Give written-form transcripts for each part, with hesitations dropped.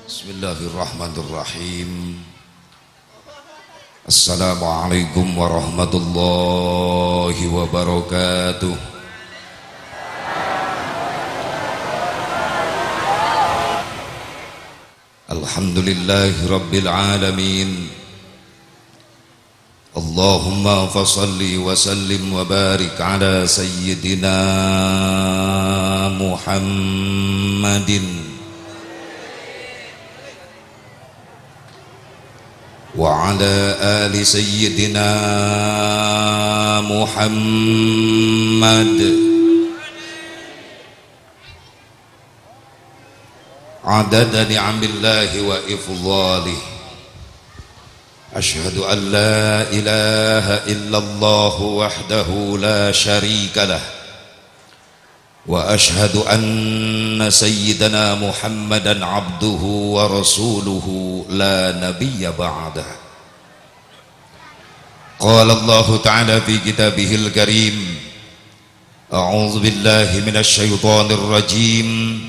Bismillahirrahmanirrahim. Assalamualaikum warahmatullahi wabarakatuh. Alhamdulillahi rabbil alamin. Allahumma fasalli wa sallim wa barik ala sayyidina Muhammadin wa ala ali sayyidina Muhammad adada ni'amillahi wa ifdhalih. Ashhadu an la ilaha illallah wahdahu la sharika lah wa ashhadu anna sayyidana Muhammadan abduhu wa rasuluhu la nabiyya ba'dah. Qala Allah ta'ala fi kitabihil karim, a'udzu billahi minasy syaithanir rajim.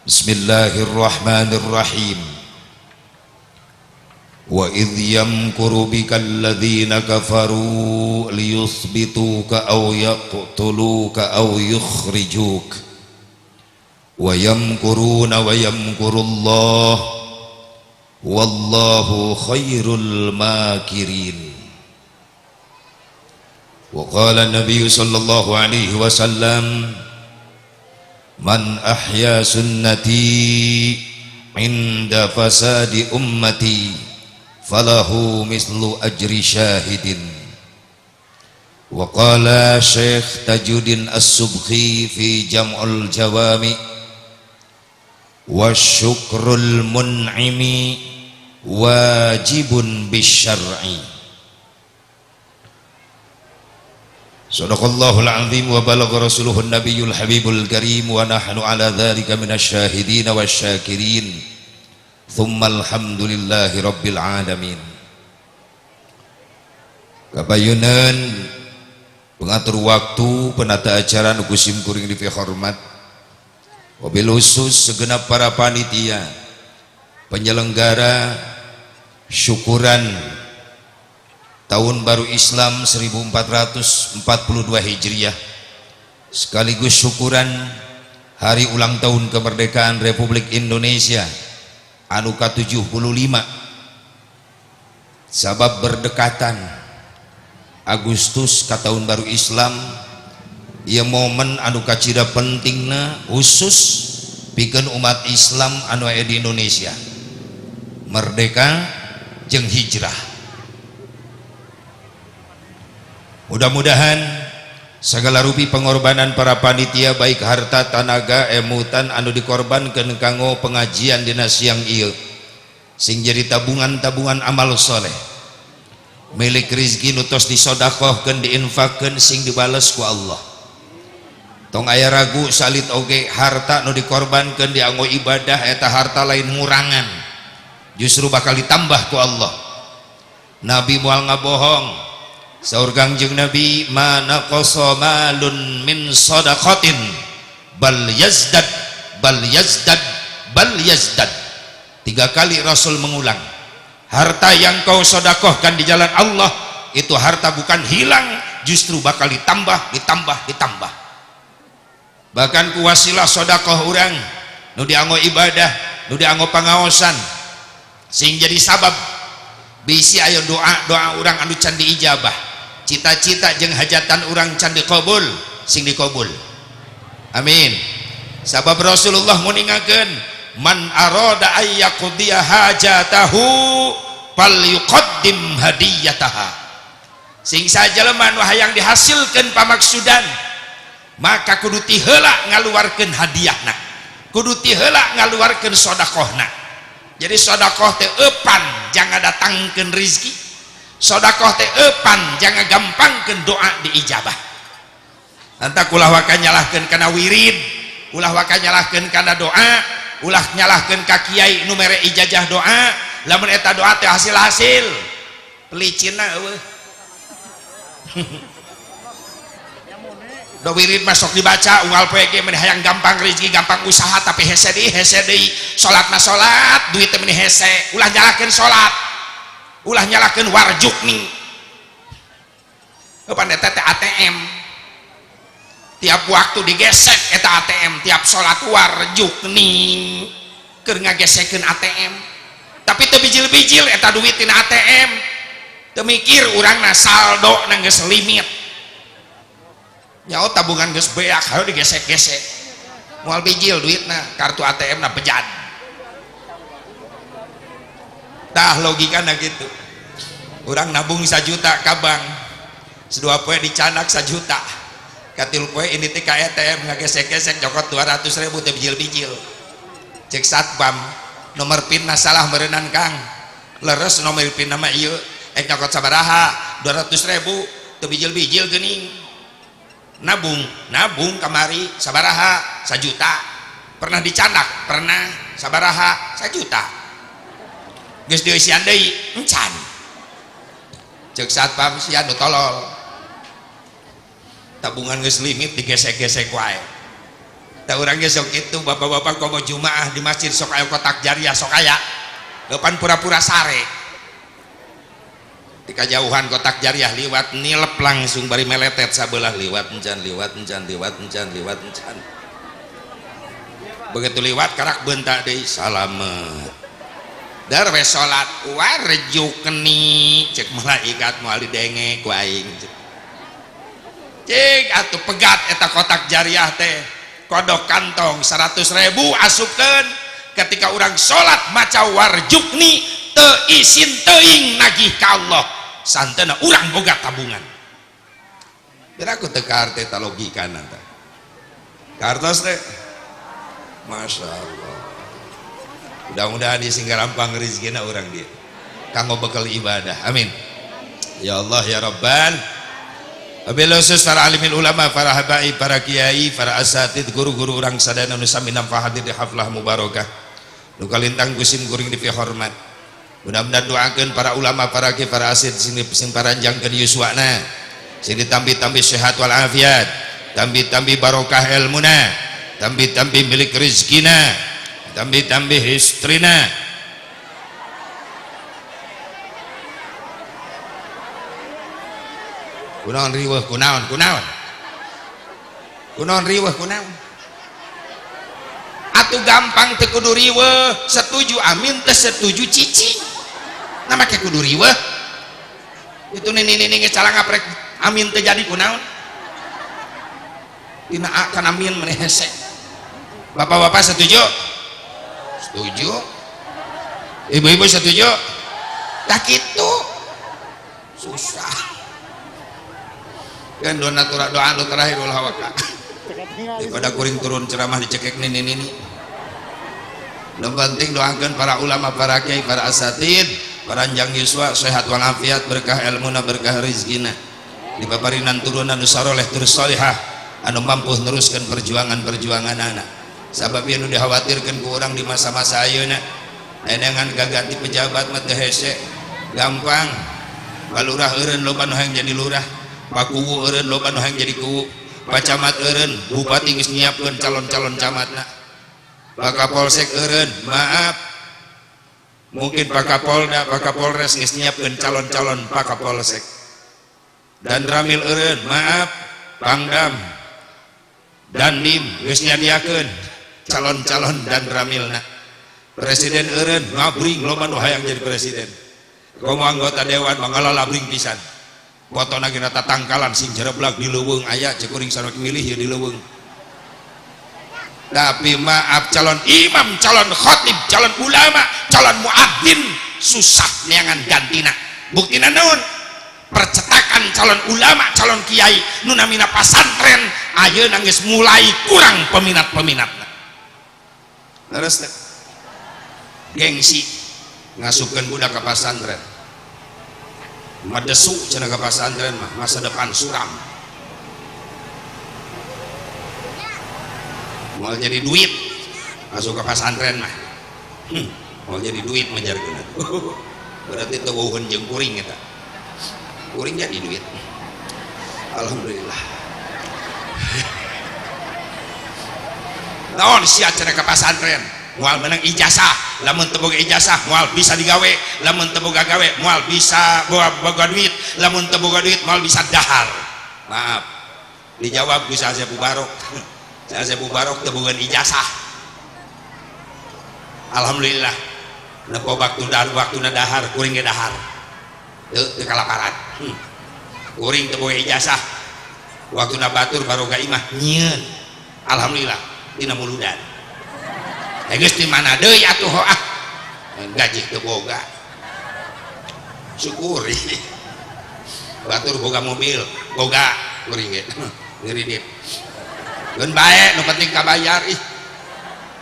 Bismillahirrahmanirrahim. Wa idh yamkuru bikal ladzina kafaru liyuthbituka aw yaqtuluka aw yukhrijuk wa yamkuruna wa yamkurullah wallahu khairul makirin. Wa qala an-nabiy sallallahu alaihi wasallam, man ahya sunnati inda fasadi ummati falahu mislu ajri syahidin. Wa qala Syekh Tajuddin As-Subki fi Jam'ul Jawami, wa syukrul mun'imi wajibun bisyar'i. Sadaqallahul azim wa balagha rasuluhun nabiyul habibul karim wa nahnu ala dzalika minasyahidin wasyakirin. Thumma alhamdulillahi rabbil alamin. Kapayunan pengatur waktu, penata acara nu kusim kuring di hormat, wabil khusus segenap para panitia penyelenggara syukuran tahun baru Islam 1442 Hijriah, sekaligus syukuran hari ulang tahun kemerdekaan Republik Indonesia anu ke-75. Sabab berdekatan Agustus ka tahun baru Islam, ieu momen anu kacida pentingna khusus pikeun umat Islam anu aya di Indonesia, merdeka jeung hijrah. Mudah-mudahan segala rupi pengorbanan para panitia baik harta tanaga emutan anu dikorbankeun kanggo pengajian dina siang ieu sing jadi tabungan-tabungan amal soleh, milik rezeki nu tos disodakohkeun diinfakkeun sing dibales ku Allah. Tong aya ragu salit oge harta nu dikorbankeun dianggo ibadah eta harta lain ngurangan, justru bakal ditambah ku Allah. Nabi moal ngabohong. Saur Kangjeng Nabi, mana qasa malun min sadaqatin bal yazdad bal yazdad bal yazdad. 3 kali Rasul mengulang, harta yang kau sedekahkan di jalan Allah itu harta bukan hilang, justru bakal ditambah ditambah ditambah. Bahkan ku wasilah sedekah urang nu dianggo ibadah, nu dianggo pangaosan, sing jadi sabab bisi aya doa-doa urang anu can diijabah, cita-cita jeung hajatan urang can diqabul sing diqabul. Amin. Sabab Rasulullah nguningakeun, man arada ay yaqdiya hajatahu falyuqaddim hadiyataha. Sing sajelema nu hayang dihasilkeun pamaksudan, maka kudu ti heula ngaluarkeun hadiahna, kudu ti heula ngaluarkeun sedekahna. Jadi sedekah teh eupan jangan datangkeun rezeki, sedekah teh eupan jangan gampangkeun doa diijabah. Anta kulah waka nyalahkeun kana wirid, ulah waka nyalahkeun kana doa, ulah nyalahkeun ka kiai nu mere ijazah doa, lamun eta doa teh hasil-hasil pelicina eueuh. do wirid masuk dibaca unggal PG meni hayang gampang rezeki gampang usaha tapi hese deui salatna salat duit teh meni hese ulah nyalakeun salat ulah nyalakeun warjuk nih kepan eta teh ATM tiap waktu digesek eta ATM tiap salat warjuk nih keur ngagesekeun ATM tapi teu bijil-bijil eta duit tina ATM teu mikir urangna saldo na geus limit nyaho tabungan geus beak hayu digesek-gesek moal bijil duitna kartu ATM na bejad tah logikana gitu urang nabung 1 juta ka bank sedua poe dicanak 1 juta katil poe ini teh ka ATM ngagesek-gesek jokot 200.000 teh bijil-bijil cek satpam nomor PIN-na salah meureunnan Kang leres nomor PIN-na mah ieu nyokot sabaraha 200.000 teu bijil-bijil geuning nabung kamari sabaraha 1 juta pernah dicanak pernah sabaraha 1 juta geus dieusian deui encan cek satpam sia nu tolol tabungan geus limit digesek-gesek wae tah urang ge sok kitu bapak-bapak komo jumaah di masjid sok aya kotak jariah sok aya depan pura-pura sare di kajauhan kotak jariah liwat nilep langsung bari meletet sabelah liwat encan begitu liwat karak bentak deui salamet dar we salat warjuk keni cek malaikat moal didenge ku aing cek atuh pegat eta kotak jariah teh kodok kantong 100.000 asupkeun ketika urang salat maca warjukni teu isin teuing nagih ka Allah santana urang boga tabungan beraku teu ka teh ta logikana teh kartos teh Masya Allah mudah-mudahan di singgarampang rezekina urang dia kanggo bekal ibadah amin ya Allah ya Rabbal wabil khusus para alimin ulama para habaib para kiai para asatid guru-guru urang sadana nu sami nampa hadir di haflah mubarakah nu kalintang kusim kuring di hormat mudah-mudahan doakeun para ulama para kiai para asid sing paranjangkeun yuswana sing ditambi-tambi sehat wal afiat tambi-tambi barokah ilmuna tambi-tambi milik rezekina tambi-tambi istrina kunaon riweuh kunaon riweuh kunaon atuh gampang teu kudu riweuh setuju amin teh setuju cici na make kudu riweuh itu nini calang aprek amin teh jadi kunaon dina kan amin meneh hese bapak-bapak setuju ibu-ibu setuju tak kitu susah kan doa anu terakhir ulah waka daripada kuring turun ceramah dicekek nini nu penting doakeun para ulama para kiai para asatid paranjang yuswa sehat walafiat berkah ilmuna berkah rezekina dipaparinan turunan nu saroleh tur salihah anu mampu neruskeun perjuangan anak sabab anu dikhawatirkeun ku urang di masa-masa ayeuna edengan gaganti pejabat mah teu hese gampang balurah eureun loba nu hayang jadi lurah pakuwu eureun loba nu hayang jadi kuwu pacamat eureun bupati geus nyiapkeun calon-calon camatna pak kapolsek eureun maaf mungkin pak kapolda pak kapolres geus nyiapkeun calon-calon pak kapolsek dan ramil eureun maaf pangdam dandim geus nyadiakeun calon-calon dan ramilna presiden eureun ngabring loba nu hayang jadi presiden komo anggota dewan mangala labring pisan fotona geuna tatangkalan sing jereblak di leuweung aya cek kuring sareng milih ya di leuweung tapi maaf calon imam calon khatib calon ulama calon muadzin susah neangan gantina buktina naon percetakan calon ulama calon kiai nu namina pasantren ayeuna geus mulai kurang peminat-peminatna terus gengsi ngasupkeun budak ka pasantren madesu cenah ka pasantren mah masa depan suram mau jadi duit masuk ke pasantren mah mau jadi duit menjarkeun berarti teu weuheun jeung kuring eta kuring jadi duit alhamdulillah naon sia cenah ka pasantren moal menang ijazah, lamun teu boga ijazah moal bisa digawe, lamun teu boga gawe moal bisa boga duit, lamun teu boga duit moal bisa dahar. Maaf dijawab ku Syekh Abu Barok. Syekh Abu Barok teu boga ijazah. Alhamdulillah nepo waktuna dahar kuring ge dahar teu kalaparan. Kuring teu boga ijazah waktuna batur baroga imah nyieun. Alhamdulillah tina muludan. Geus di mana deui atuh gaji teu boga. Syukuri. Batur boga mobil, boga kuring ge ngeuridit. Geun bae nu penting kabayar ih.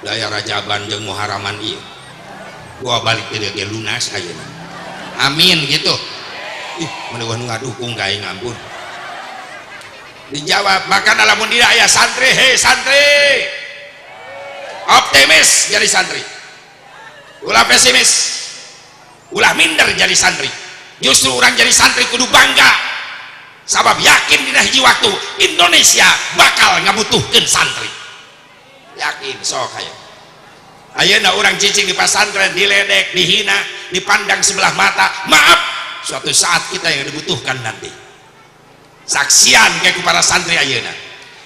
Daya Rajaban jeung Muharaman ieu. Gua balik teh ge lunas ayeuna. Amin gitu. Ih, mudah nu ngadukung ka aing ampun. Dijawab, maka lamun dina aya santri, hei santri. Optimis jadi santri. Ulah pesimis. Ulah minder jadi santri. Justru orang jadi santri kudu bangga. Sabab yakin dina hiji waktu Indonesia bakal ngabutuhkeun santri. Yakin sok aya. Ayeuna urang cicing di pasantren diledek, dihina, dipandang sebelah mata. Maaf, suatu saat kita yang dibutuhkan nanti. Saksian kayak para santri ayeuna.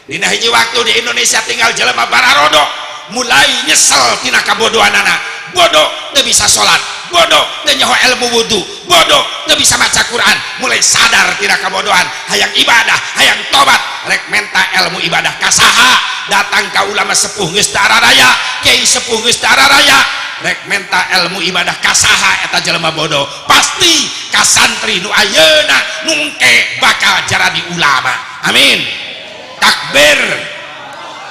Dina hiji waktu di Indonesia tinggal jelema bararodo, mulai nyesel tina kabodohanana. Bodoh teu bisa salat, bodoh teu nyaho ilmu wudu, bodoh teu bisa maca Quran, mulai sadar tina kabodohan, hayang ibadah, hayang tobat, rek menta ilmu ibadah kasaha, datang ka ulama sepuh geus tararaya, kiai sepuh geus tararaya, rek menta ilmu ibadah kasaha eta jelema bodoh, pasti ka santri nu ayeuna nungke bakal jarani ulama. Amin. Takbir.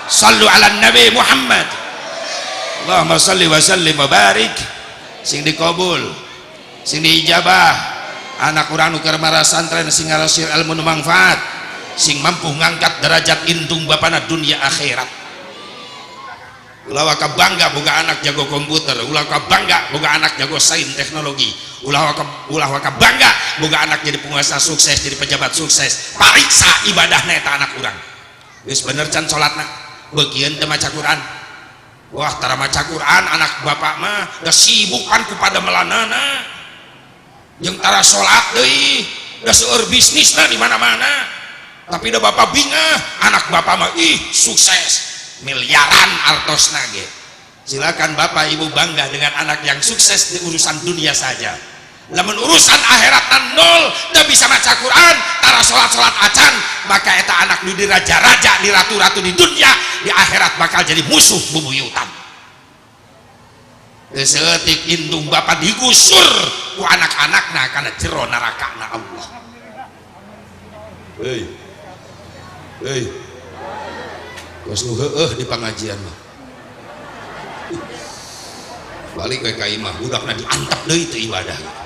Sallu ala Nabi Muhammad. Allahumma salli wa sallim wa barik. Sing dikabul, sing diijabah anak urang nu keur mara santren sing ngaraosieun ilmu nu manfaat, sing mampu ngangkat derajat indung bapana dunia akhirat. Ulah waka bangga boga anak jago komputer, ulah waka bangga boga anak jago sains teknologi, ulah waka bangga boga anak jadi penguasa sukses, jadi pejabat sukses. Pariksa ibadahna eta anak urang. Geus bener can salatna, beukeun teu maca Quran. Wah, tara maca Quran anak bapak mah da sibukan kepada melanana. Jeung tara salat deui, da seueur bisnisna di mana-mana. Tapi da bapak bingah, anak bapak mah ih sukses, miliaran artosna ge. Silakan bapak ibu bangga dengan anak yang sukses di urusan dunia saja. Lamun urusan akhirat nol, teu bisa maca Quran, tara salat-salat acan, maka eta anak nu di raja-raja, di ratu-ratu di dunia, di akhirat bakal jadi musuh bubuyutan. Seutik indung bapak digusur ku anak-anakna kana jero narakana Allah. Hei. Geus nu heueuh di pangajian mah. Balik we ka imah, budakna diantep deui teu ibadah.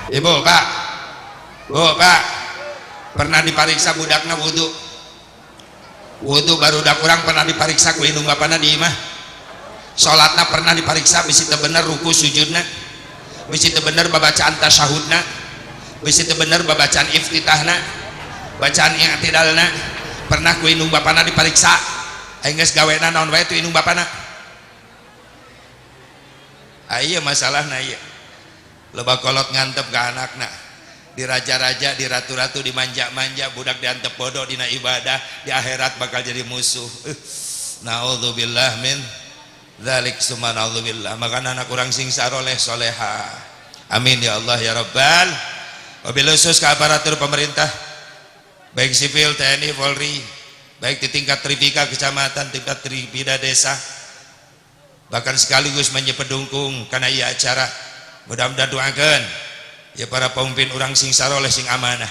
Ibu, Pak. Bu, Pak. Pernah dipariksa budakna wudu? Wudu barudak urang pernah dipariksa ku indung bapana di imah. Salatna pernah dipariksa bisi teu bener ruku sujudna, bisi teu bener babacaan tasyahudna, bisi teu bener babacaan iftitahna, bacaan i'tidalna. Pernah ku indung bapana dipariksa, aing geus gawena naon wae tu indung bapana. Aya masalahna ieu. Loba kolot ngantep ke anakna, di raja-raja, di ratu-ratu, di manja-manja, budak diantep bodoh dina ibadah, di akhirat bakal jadi musuh. Naudzubillah min dzalik, summa naudzubillah. Maka anak kurang sing saroleh soleha. Amin ya Allah ya Rabbal. Wabil khusus ke aparatur pemerintah, baik sipil, TNI, Polri, baik di tingkat tripika kecamatan, tingkat tripida desa, bahkan sekaligus menyepedungkung karena ia acara. Mudah-mudahan doakan ya para pemimpin orang sing saroleh sing amanah,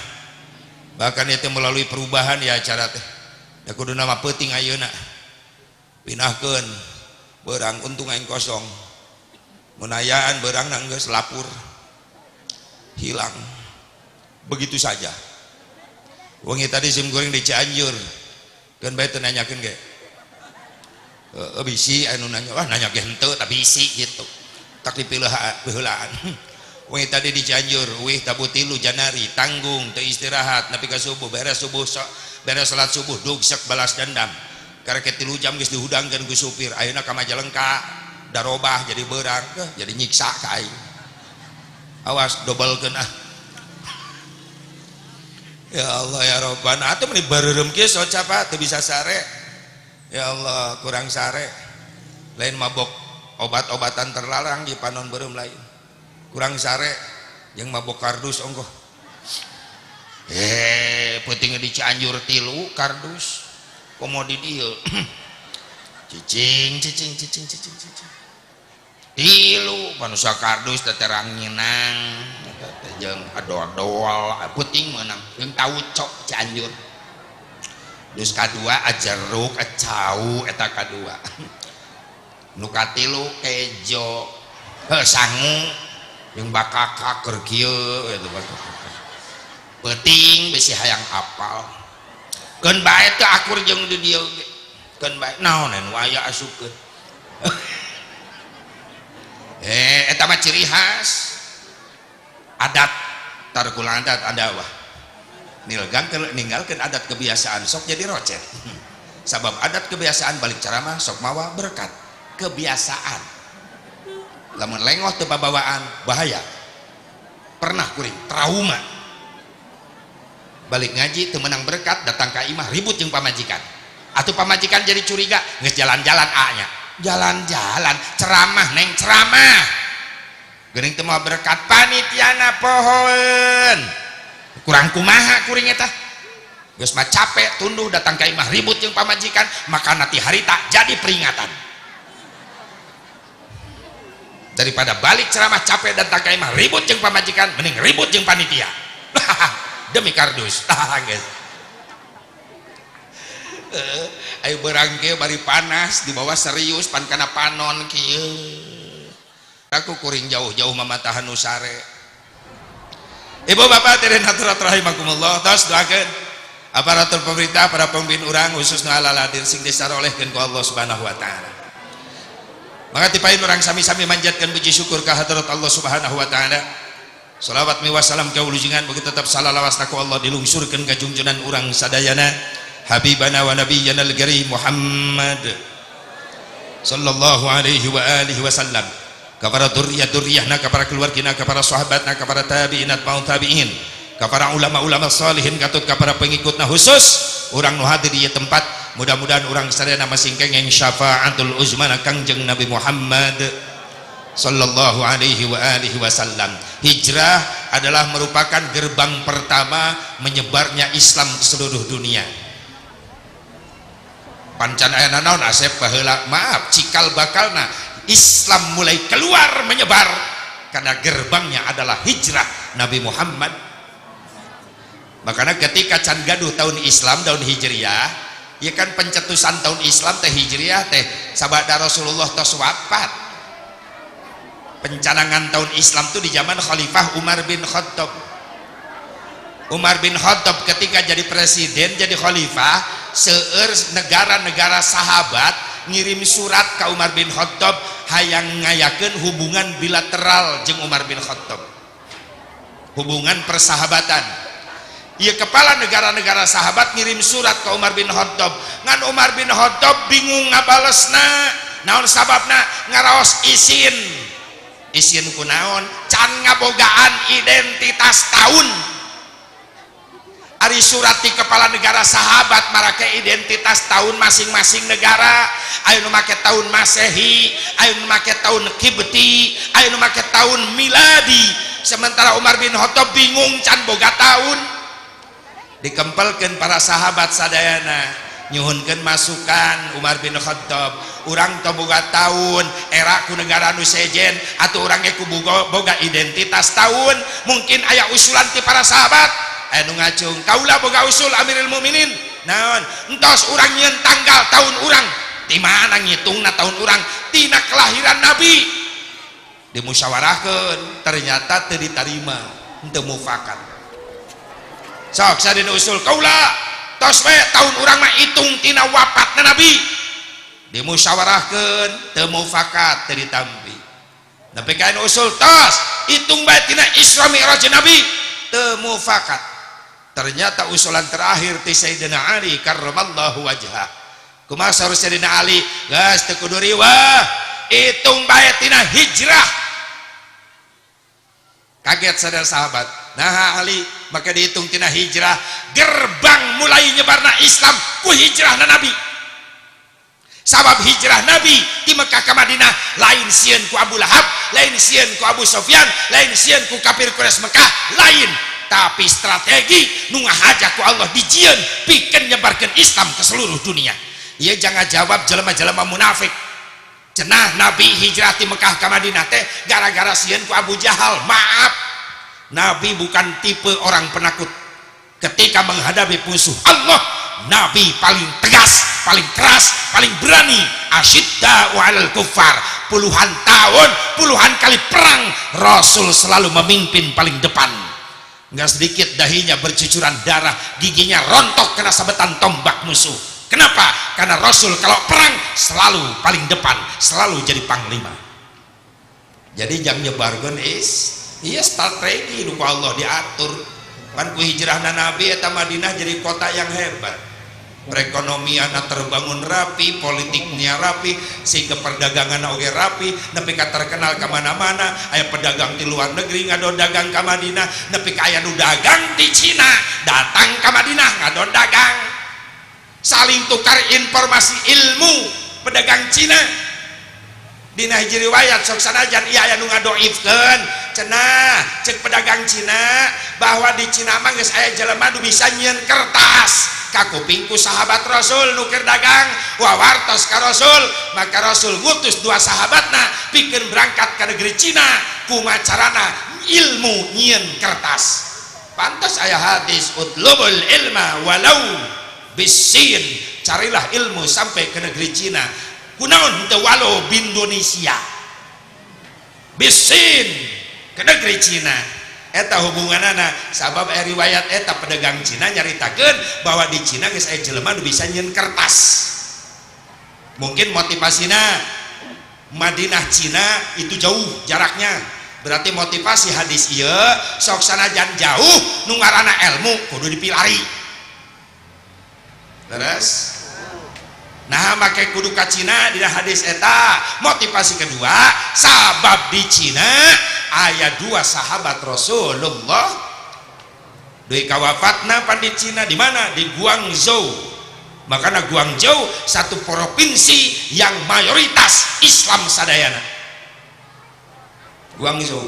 bahkan itu melalui perubahan ya acara teh da kudu nama peuting ayeuna pinahkeun beurang untung aing kosong menayaan beurang geus lapur hilang begitu saja. Wengi tadi sim goreng di Cianjur kan bae teu nanyakeun ge bisi anu nanya, wah nanya ge henteu tapi bisi gitu. Tak dipileuhan. Wih tadi di Cianjur, wih tabu 3 Janari, tanggung, teu istirahat, nepi ka subuh, beres subuh beres salat subuh dugsek balas dendam karena ke 3 jam geus dihudangkeun ku supir ayeuna ka Majalengka darobah jadi beurang jadi nyiksa ka aing awas dobelkeun ah ya Allah ya Rabbana atuh meni bareureum kieu socapa teu bisa sare ya Allah kurang sare lain mabok obat-obatan terlarang di panon beureum lain kurang sare jeung mabok kardus ongkoh penting di Cianjur 3 kardus komodi dieu cicing 3 manusia kardus terang nyenang jeung adoal puting meunang jeung tauco Cianjur dus kadua ajeruk acau eta kadua nu katilu kejo sangu jeung bakaka keur kieu eta penting bisi hayang apal keun bae teh akur jeung di dieu keun bae naon anu aya asukeun eta mah ciri khas adat tarkulang adat ada wah ninggalkeun adat kebiasaan sok jadi rocet sabab adat kebiasaan balik ceramah sok mawa berkat kebiasaan lamun lengoh teu babawaan bahaya pernah kuring trauma balik ngaji teu meunang berkat datang ka imah ribut jeung pamajikan atuh pamajikan jadi curiga geus jalan-jalan anya jalan-jalan ceramah neng ceramah geuning teu moal berkat panitiana pohoeun kurang kumaha kuring eta geus mah capek tunduh datang ka imah ribut jeung pamajikan maka nanti harita jadi peringatan daripada balik ceramah capek datang ka imah ribut jeung pamajikan mending ribut jeung panitia demi kardus guys ayo beurang kieu bari panas di bawah serius pan kana panon kieu aku kuring jauh-jauh mamatahan nu sare ibu bapak tireun hadirat rahimakumullah tos doakeun aparatur pemerintah para pemimpin urang khususna alal hadir sing disarolehkeun ku Allah Subhanahu wa taala maka tipain urang sami-sami manjatkeun puji syukur ka hadirat Allah Subhanahu wa taala salawat mi wassalam ka ulujengan bagi tetap salawasna ku Allah dilungsurkeun ka junjunan urang sadayana habibana wa nabiyyana al-karim Muhammad sallallahu alaihi wa alihi wasallam kepada duriyah-duriyahna kepada keluargina kepada sahabatna kepada tabi'in atba'u tabi'in kepada ulama-ulama salihin katut kepada pengikutna khusus urang nu hadir di tempat mudah-mudahan urang sadayana masing kengeng syafaatul uzmana kangjeng Nabi Muhammad sallallahu alaihi wa alihi wasallam. Hijrah adalah merupakan gerbang pertama menyebarnya Islam ke seluruh dunia. Pancan aya naon asep baheula maaf cikal bakalna Islam mulai keluar menyebar karena gerbangnya adalah hijrah Nabi Muhammad. Makanya ketika can gaduh tahun Islam tahun Hijriah, ya kan pencetusan tahun Islam teh Hijriah teh sabada Rasulullah tos wafat. Pencanangan tahun Islam itu di zaman Khalifah Umar bin Khattab. Umar bin Khattab ketika jadi presiden jadi khalifah, seueur negara-negara sahabat ngirim surat ke Umar bin Khattab hayang ngayakeun hubungan bilateral jeung Umar bin Khattab. Hubungan persahabatan. Ieu kepala negara-negara sahabat ngirim surat ke Umar bin Khattab. Ngan Umar bin Khattab bingung ngabalesna. Naon sababna? Ngaraos isin. Isin kunaon can ngabogaan identitas tahun ari surat di kepala negara sahabat marake identitas tahun masing-masing negara aya nu make tahun Masehi aya nu make tahun Kibti aya nu make tahun miladi sementara Umar bin Khattab bingung can boga tahun dikempelkeun para sahabat sadayana nyuhunkeun masukan Umar bin Khattab urang teu boga tahun era ku negara nu sejen atuh urang ge ku boga identitas tahun mungkin aya usulan ti para sahabat aya nu ngacung kaula boga usul Amirul Mukminin naon entos urang nyieun tanggal tahun urang ti mana ngitungna tahun urang tina kelahiran Nabi dimusyawarahkeun ternyata teu ditarima henteu mufakat sok sadina usul kaula tos we tahun urang mah hitung tina wafatna Nabi dimusyawarahkeun teu mufakat teu ditampi nepi ka usul tos hitung bae tina Isra Mi'raj Nabi teu mufakat Ternyata usulan terakhir ti Sayyidina Ali karramallahu wajhah. Kumaha saur Sayyidina Ali, geus teu kudu riwah, hitung bae tina hijrah. Kaget sadar sahabat. Nah Ali, maka dihitung tina hijrah, gerbang mulai nyebarna Islam ku hijrahna Nabi. Sabab hijrah Nabi di Mekah ke Madinah lain sieun ku Abu Lahab, lain sieun ku Abu Sufyan, lain sieun ku kafir Quraisy Mekah, lain. Tapi strategi nu ngahajak ku Allah dijieun pikeun nyebarkeun Islam ke seluruh dunia. Ieu jangan jawab jelema-jelema munafik. Cenah Nabi hijrah di Mekah ke Madinah teh gara-gara sieun ku Abu Jahal. Maaf, Nabi bukan tipe orang penakut. Ketika menghadapi musuh Allah, Nabi paling tegas, paling keras, paling berani. Asyidda'u 'alal kuffar. Puluhan tahun, puluhan kali perang, Rasul selalu memimpin paling depan. Nggak sedikit dahinya bercucuran darah, giginya rontok kena sabetan tombak musuh. Kenapa? Karena Rasul kalau perang selalu paling depan, selalu jadi panglima. Jadi jangan nyebarkeun iya strategi nu Allah diatur. Kan ku hijrahna Nabi eta Madinah jadi kota yang hebat. Perekonomian terbangun rapi, politiknya rapi, sehingga perdagangan oge rapi, nepi ka terkenal ke mana-mana. Aya pedagang di luar negeri ngado dagang ke Madinah, nepi ka aya nu dagang di Cina datang ke Madinah ngado dagang. Saling tukar informasi ilmu pedagang Cina. Dina hiji riwayat sok sanajan ieu aya nu ngadoifkeun cenah cek pedagang Cina bahwa di Cina mah geus aya jelema nu bisa nyieun kertas ka kupingku sahabat Rasul nu keur dagang wawartos ka Rasul, maka Rasul ngutus dua sahabatna pikeun berangkat ke negeri Cina kumaha carana ilmu nyieun kertas. Pantas aya hadis utlubul ilma walau bisin, carilah ilmu sampai ke negeri Cina. Kunaon teu walau di Indonesia bisin ke negeri Cina. Eta hubunganana sabab riwayat eta pedagang Cina nyaritakeun bahwa di Cina geus aya jelema nu bisa nyieun kertas. Mungkin motivasina Madinah Cina itu jauh jaraknya, berarti motivasi hadis ieu sok sanajan jauh nu ngaranna ilmu kudu dipilari. Terus nah make kudu ka Cina dina hadis eta. Motivasi kedua sabab di Cina aya dua sahabat Rasulullah deui kawafatna pan di Cina. Di mana? Di Guangzhou. Makanya Guangzhou satu provinsi yang mayoritas Islam sadayana. Guangzhou,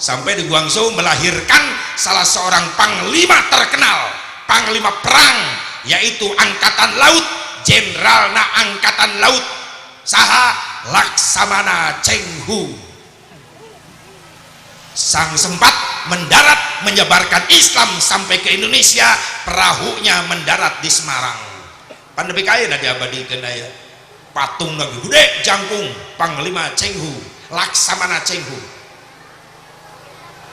sampai di Guangzhou melahirkan salah seorang panglima terkenal, panglima perang, yaitu angkatan laut, jenderalna angkatan laut saha Laksamana Cheng Hu. Sang sempat mendarat menyebarkan Islam sampai ke Indonesia, perahunya mendarat di Semarang. Pandemi kaya diabadikeun aya patung lagi gede jangkung panglima Cheng Hu, Laksamana Cheng Hu.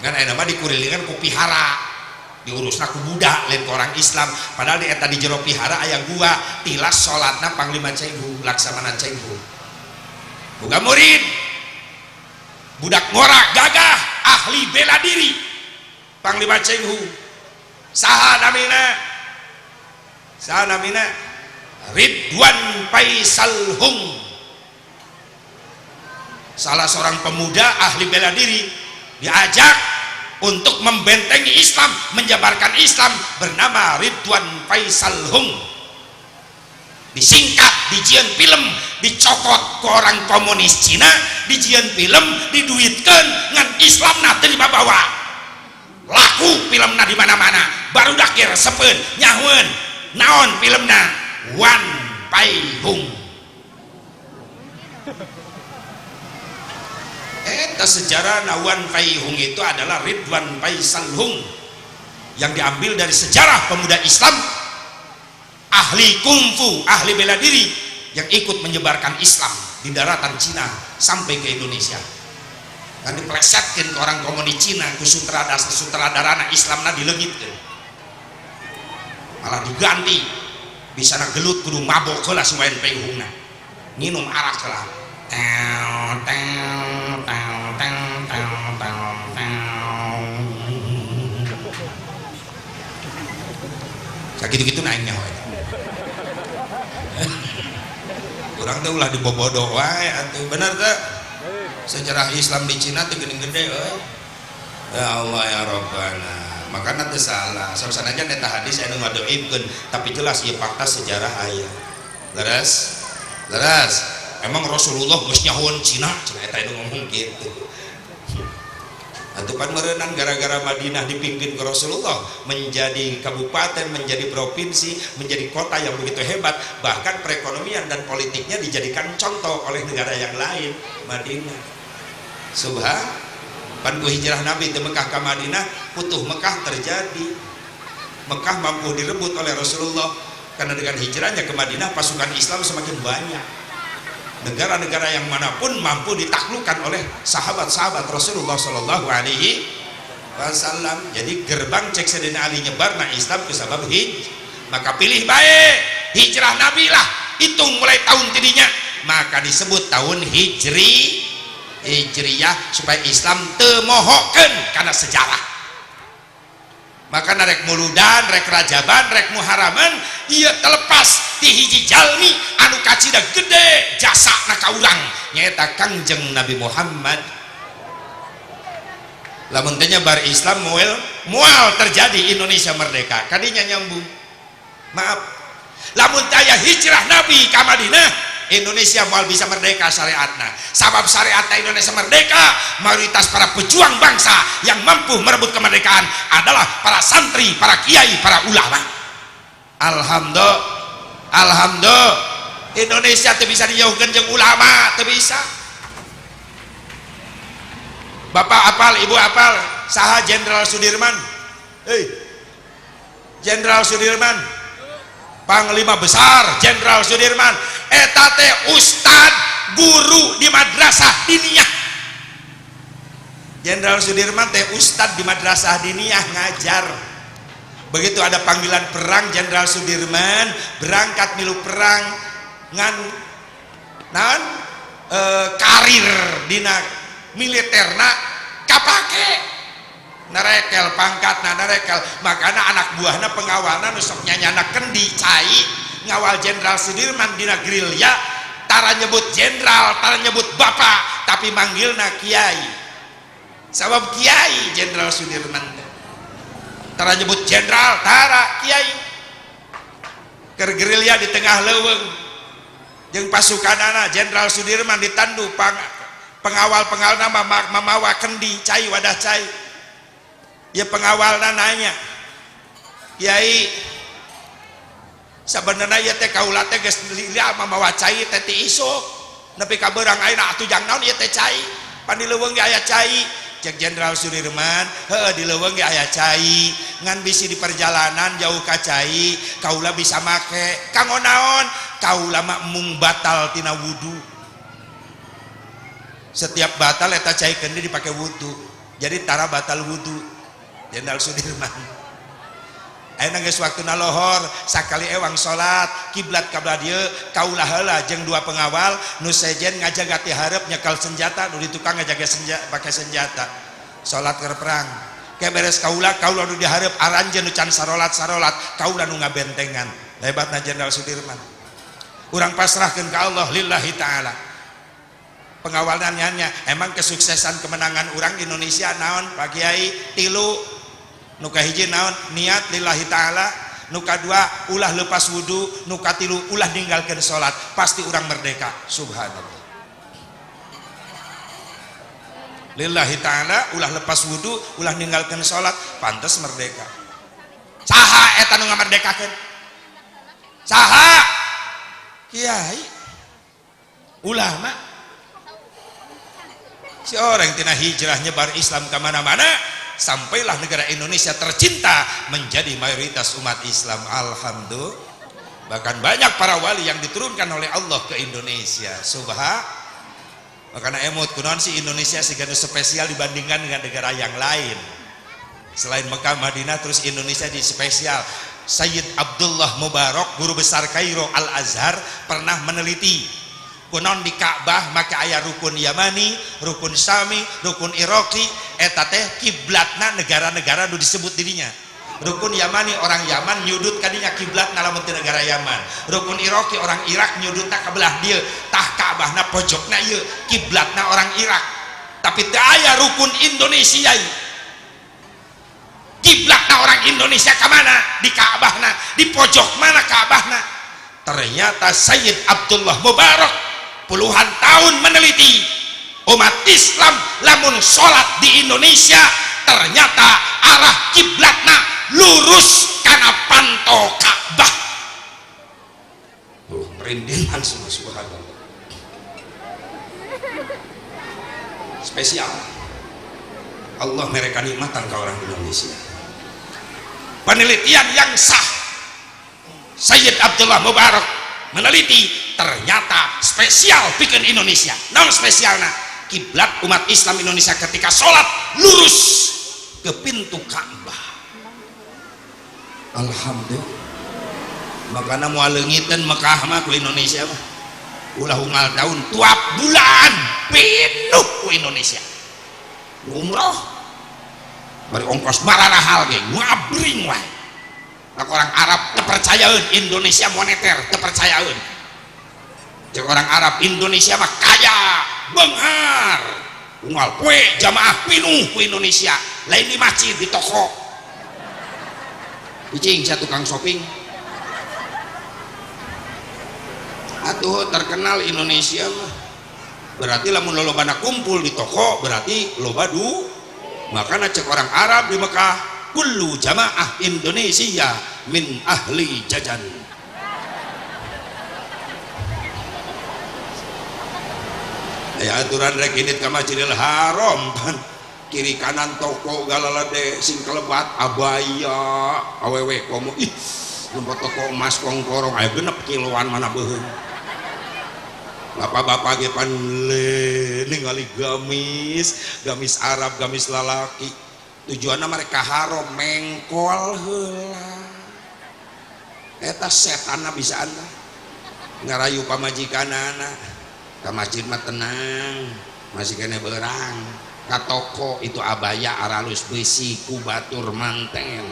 Ngan aya nama dikurilingan ku pihara, diurusna ku budak lain ke orang Islam, padahal di eta di jero pihara aya gua tilas salatna panglima Cheng Hu, Laksamana Cheng Hu. Boga murid budak ngorak gagah ahli bela diri panglima Cheng Hu. Saha namina? Saha namina? Ridwan Faisal Hung, salah seorang pemuda ahli bela diri diajak untuk membentengi Islam, menjabarkan Islam, bernama Ridwan Faisal Hung. Disingkat, dijieun film, dicokot ke orang komunis Cina, dijieun film, diduitkeun ngan Islam na teu dibawa. Laku filmna di mana-mana, baru dakir sepeun nyahueun. Naon filmna? Wan Pai Hung. Eta sejarah Wan Pai Hung itu adalah Ridwan Faisal Hung yang diambil dari sejarah pemuda Islam, ahli kungfu, ahli bela diri yang ikut menyebarkan Islam di daratan Cina sampai ke Indonesia. Dan diplesetkeun ke orang komunis Cina ku sutradarana Islamna dileungitkeun. Malah diganti bisa na gelut kudu mabok heula si Wan Pai Hungna. Nginum arak heula. tak gitu-gitu naiknya orang tuh ulah dibobodo wae atuh bener teh sejarah Islam di Cina teh gede-gede ya Allah ya Rabbana makanya teh salah sausana aja neta hadis anu ngadoibkeun tapi jelas ieu fakta sejarah aya leres emang Rasulullah geus nyahoon Cina eta anu ngomong gitu atuh pan meureunnan gara-gara Madinah dipimpin ke Rasulullah menjadi kabupaten, menjadi provinsi, menjadi kota yang begitu hebat, bahkan perekonomian dan politiknya dijadikan contoh oleh negara yang lain. Madinah pan ku hijrah Nabi di Mekah ke Madinah putuh Mekah terjadi. Mekah mampu direbut oleh Rasulullah karena dengan hijrahnya ke Madinah pasukan Islam semakin banyak. Negara-negara yang manapun mampu ditaklukkan oleh sahabat-sahabat Rasulullah Shallallahu Alaihi Wasallam. Jadi gerbang cek Sayyidina Ali nyebarna Islam kusabab maka pilih baik hijrah Nabi lah, hitung mulai tahun tidinya maka disebut tahun hijriyah supaya Islam temohokeun karena sejarah. Maka rek muludan, rek rajaban, rek muharaman ia terlepas di hiji jalmi anu kacida gede jasa ka urang nyaeta Kangjeng Nabi Muhammad. Lamun teh bar Islam moal terjadi Indonesia merdeka kadinya nyambung. Maaf lamun teh aya hijrah Nabi ka Madinah Indonesia moal bisa merdeka syariatna. Sabab syariatna Indonesia merdeka, mayoritas para pejuang bangsa yang mampu merebut kemerdekaan adalah para santri, para kiai, para ulama. Alhamdulillah Indonesia teu bisa dijauhkeun jeung ulama, teu bisa. Bapak apal, ibu apal saha Jenderal Sudirman? Jenderal Sudirman Panglima Besar Jenderal Sudirman eta teh ustad guru di madrasah diniyah. Jenderal Sudirman teh ustad di madrasah diniyah ngajar. Begitu ada panggilan perang Jenderal Sudirman berangkat milu perang ngan karir dina militerna kapake narekel pangkatna narekel makana anak buahna pengawalna nu sok nyanyanakeun dicai ngawal Jenderal Sudirman dina gerilya tara nyebut jenderal tara nyebut bapak tapi manggilna kiai sabab kiai Jenderal Sudirman tara nyebut jenderal tara kiai keur gerilya di tengah leuweung jeung pasukanana Jenderal Sudirman ditandu pengawal-pengawalna mamawa kendi cai wadah cai. Ya pengawalna nanya, Kiai, sebenarnya ya teh kaula teh geus lila mamawa cai teh ti isuk, nepi ka beurang ayeuna atuh jang naon ieu teh cai, pan di leuweung ge aya cai, cek Jenderal Sudirman, heuh di leuweung ge aya cai, ngan bisi di perjalanan jauh ka cai, kaula bisa make, kanggo naon? Kaula mah mung batal tina wudu. Setiap batal eta cai kendi dipake wudu, jadi tara batal wudu. Jenderal Sudirman ayeuna geus waktuna lohor sakali ewang salat kiblat ka dieu kaula heula jeung dua pengawal nu sejen ngajaga ti hareup nyekel senjata nu di tukang ngajaga senjata pake senjata salat keur perang ke beres kaula nu di hareup aranjeun nu can sarolat kaula nu ngabentengan hebatna Jenderal Sudirman urang pasrahkeun ka Allah lillahi taala pengawalna nanya emang kesuksesan kemenangan urang di Indonesia naon Pak Kiai tilu nu kahiji naon niat lillahi ta'ala nu kadua ulah lepas wudu nu katilu ulah ninggalkeun salat pasti urang merdeka subhanallah lillahi ta'ala ulah lepas wudu ulah ninggalkeun salat pantes merdeka saha eta nu ngamerdekakeun saha kiai ulama si orang tina hijrah nyebar Islam ke mana-mana sampailah negara Indonesia tercinta menjadi mayoritas umat Islam. Alhamdulillah bahkan banyak para wali yang diturunkan oleh Allah ke Indonesia makanya emot kunaon si Indonesia sigana spesial dibandingkan dengan negara yang lain selain Mekah Madinah terus Indonesia di spesial. Sayyid Abdullah Mubarak guru besar Kairo Al-Azhar pernah meneliti kunon di Ka'bah maka aya rukun Yamani, rukun Syami, rukun Iraqi eta teh kiblatna negara-negara nu disebut dirinya. rukun Yamani orang Yaman nyudut kadinya kiblat ngalamun ti negara Yaman, rukun Iraki orang Irak nyudutna ka belah dieu tah Ka'bahna pojokna ieu kiblatna orang Irak. Tapi teu aya rukun Indonesia ieu kiblatna orang Indonesia ka mana? Di Ka'bahna, di pojok mana Ka'bahna? Ternyata Sayyid Abdullah Mubarak puluhan tahun meneliti umat Islam lamun sholat di Indonesia ternyata arah kiblatna lurus karena panto Ka'bah. Merindingan semua, subhanallah. Spesial Allah mereka nikmatan ke orang Indonesia. Penelitian yang sah Sayyid Abdullah Mubarak meneliti ternyata spesial bikin Indonesia. Non spesialna kiblat umat Islam Indonesia ketika sholat lurus ke pintu Ka'bah. Alhamdulillah. Makanya mau leungiteun Mekah mah ku Indonesia mah ulah unggal tahun tuap bulan penuh ku Indonesia umroh bari ongkos mararahal ge ngabring wae. Orang Arab kepercayaan Indonesia moneter kepercayaan cek orang Arab Indonesia mah kaya benghar unggal poe jamaah pinuh ku Indonesia lain di masjid di toko icing saya tukang shopping atuh terkenal Indonesia mah berarti lamun lolobana kumpul di toko berarti loba du makanya cek orang Arab di Mekah kullu jamaah Indonesia min ahli jajan. Ya aturan rek ini ka Masjidil Haram pan kiri kanan toko galalade sing kelebat abaya awewe komo ih lumpat toko emas kongkorong aya genep kiloan mana beuheung. Bapak-bapak ge pan ningali gamis Arab gamis lalaki tujuannya mereka haram mengkol heula eta setanna bisa anda ngarayu pamajikanana ka masjid mah tenang masih kene beurang ka toko itu abaya aralus besi ku batur manten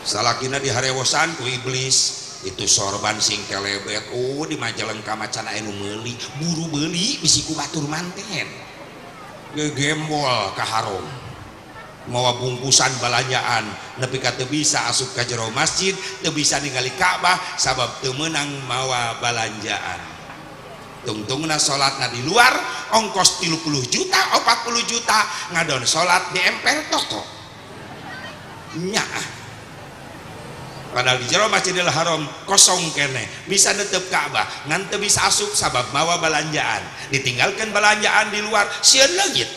salakina diharewosan ku iblis itu sorban sing kelebet di Majalengka macan aya nu meuli buru beuli bisi ku batur manten gegembol ka haram mawa bungkusan balanjaan nepi ka teu bisa asup ka jero masjid teu bisa ningali Ka'bah sabab teu meunang mawa balanjaan tungtungna salatna di luar ongkos 30 juta 40 juta ngadon salat di emper toko nyaah padahal di jero Masjidil Haram kosong kene bisa netep Ka'bah ngan teu bisa asup sabab mawa balanjaan ditinggalkan balanjaan di luar sieun leungit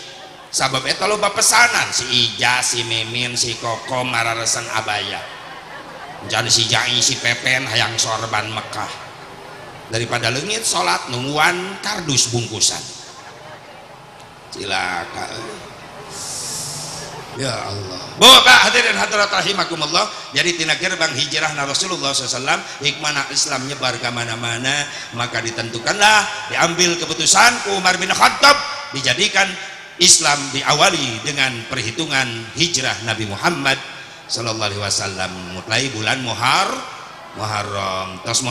sabab eta loba pesanan si Ija si Mimin si Koko mararesan abaya jadi si Jai si Pepen hayang sorban Mekah daripada leungit salat nungguan kardus bungkusan cilaka ya Allah. Bapak hadirin hadirat rahimakumullah, jadi tina gerbang hijrah Rasulullah SAW hikmah Islam nyebar ke mana-mana maka ditentukanlah diambil keputusan Umar bin Khattab dijadikan Islam diawali dengan perhitungan hijrah Nabi Muhammad sallallahu alaihi wasallam mulai bulan Muharram tos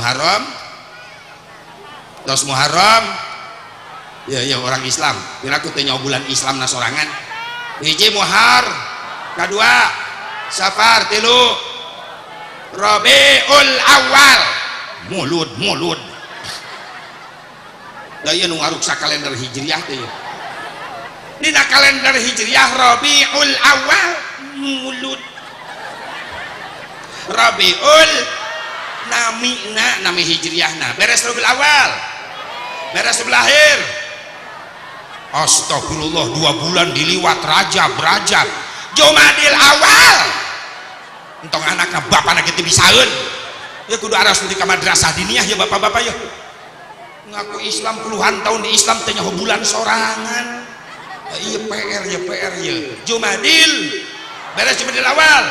Muharram ya orang Islam piraku teh nyawa bulan Islam nasorangan hiji Muhar kedua Safar tilu Rabiul Awal mulud daya nu ngaruksa kalender hijriah teh dina kalender hijriah Rabiul Awal mulud Rabiul nami hijriahna beres Rabiul Awal beres lahir astagfirullah 2 bulan diliwat Rajab Jumadil Awal entong anaknya bapak nak bisaeun ya kudu aras di madrasah diniyah ya bapak-bapak ya ngaku Islam puluhan tahun di Islam teh nyaho bulan sorangan iya PR ya Jumadil beres Jumadil Awal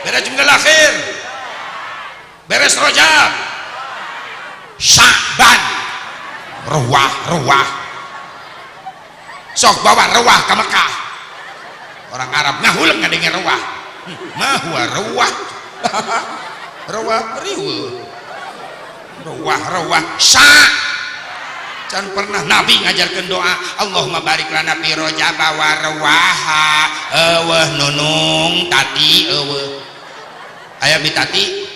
beres Jumadil Akhir beres Rajab Sya'ban ruah sok bawa rewah ke Mekah orang Arab ngahuleng ngadengin rewah mah huwa rawah rawah riweuh rawah sa can pernah Nabi ngajarkan doa Allahumma barik lana fi rajab wa rawaha eueuh nunung tati eueuh aya bi tati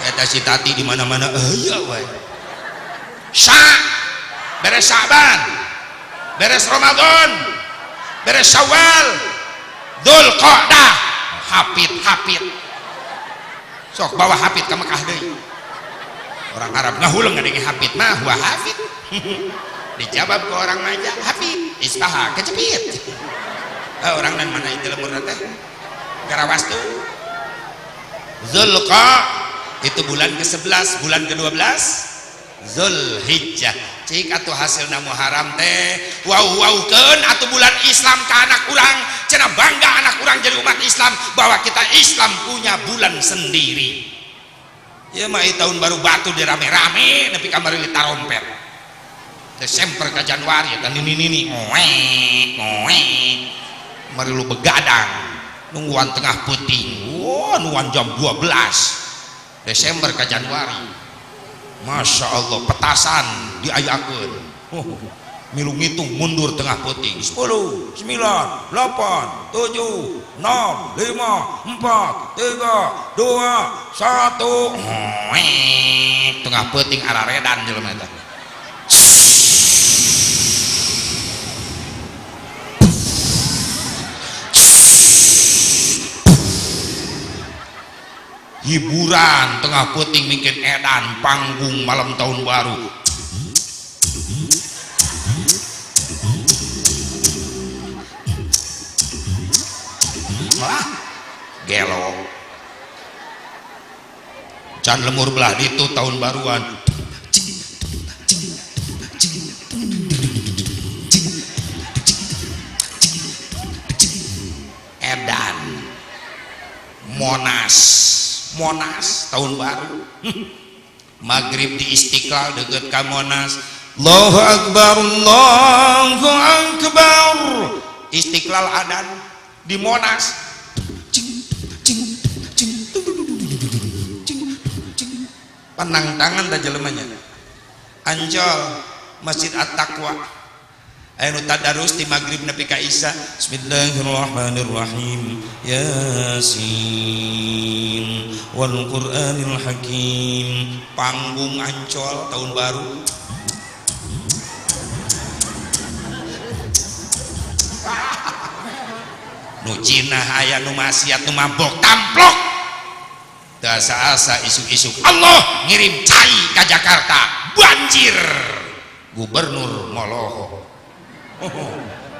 eta si tati di mana-mana aya we sa beres Sa'ban beres Ramadan beres Syawal Dzulqa'dah hafid sok bawa hafid ka Mekah deui orang Arab ngahuleng ngadenge hafid mah huwa hafid dijawab ke orang Maja hafid ispaha kecepit orang dan mana itu lemur teh Karawas tuh Zulqa itu bulan ke-11 bulan ke-12 Zulhijjah cik atuh hasilna Muharram teh wow-wowkeun atuh bulan Islam ke anak urang cenah bangga anak urang jadi umat Islam bahwa kita Islam punya bulan sendiri ya mah tahun baru batu di rame-rame nepi kamari tarompet Desember ke Januari kan ini mari lu begadang nungguan tengah puting nungguan jam 12 Desember ke Januari Masya Allah petasan diayakeun milu ngitung mundur tengah puting 10 9 8 7 6 5 4 3 2 1 tengah puting araredan jelema eta hiburan tengah puting bikin edan panggung malam tahun baru malah gelo can lemur belah itu tahun baruan edan Monas tahun baru maghrib di Istiqlal deket ka Monas Allahu Akbar Istiqlal adan di Monas panang tangan dah jelemanya Ancol Masjid At-Taqwa anu tadarus di maghrib nepi ka isya Bismillahirrahmanirrahim Yasin wal Qur'anil Hakim panggung Ancol tahun baru nu Cina aya nu maksiat nu mabok tamplok dasa-asa isuk-isuk Allah ngirim cai ka Jakarta banjir gubernur moloho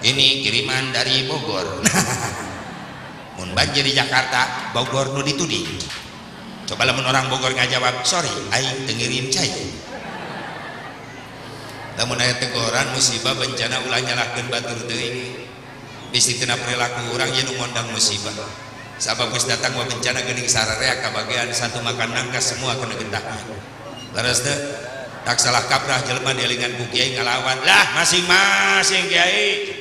ini kiriman dari Bogor mun banjir di Jakarta Bogor nu dituding coba lamun orang Bogor ngajawab sorry aing teu ngirim cai lamun aya teguran musibah bencana ulah nyalahkeun batur teuing bisi tina perilaku urang ye nu ngondang musibah sabab geus datang wa bencana geuning sararea ka bagean satu makan nangka semua kena gendaknya leres teh tak salah kaprah jelema dielingan ku kiai ngalawan lah masing-masing kiai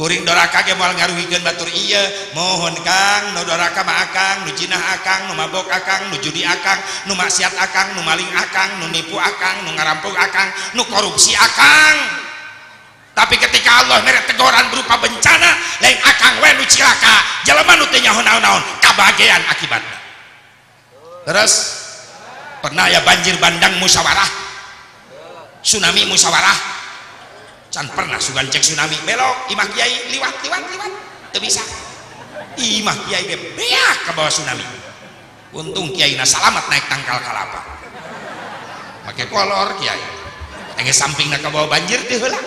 kuring doraka ge moal ngaruhikeun batur ieu mohon Kang nu doraka mah akang nu jinah akang nu mabok akang nu judi akang nu maksiat akang nu maling akang nu nipu akang nu ngarampok akang nu korupsi akang tapi ketika Allah mere teguran berupa bencana lain akang we nu cilaka jelema nu teu nyaho naon-naon kabagean akibatna terus pernah ya banjir bandang musyawarah tsunami musyawarah can pernah sugan cek tsunami belok imah kiai liwat teu bisa imah kiai ge beak ke bawah tsunami untung kiai na salamat naik tangkal kalapa make kolor kiai engge sampingna ke bawah banjir teh heula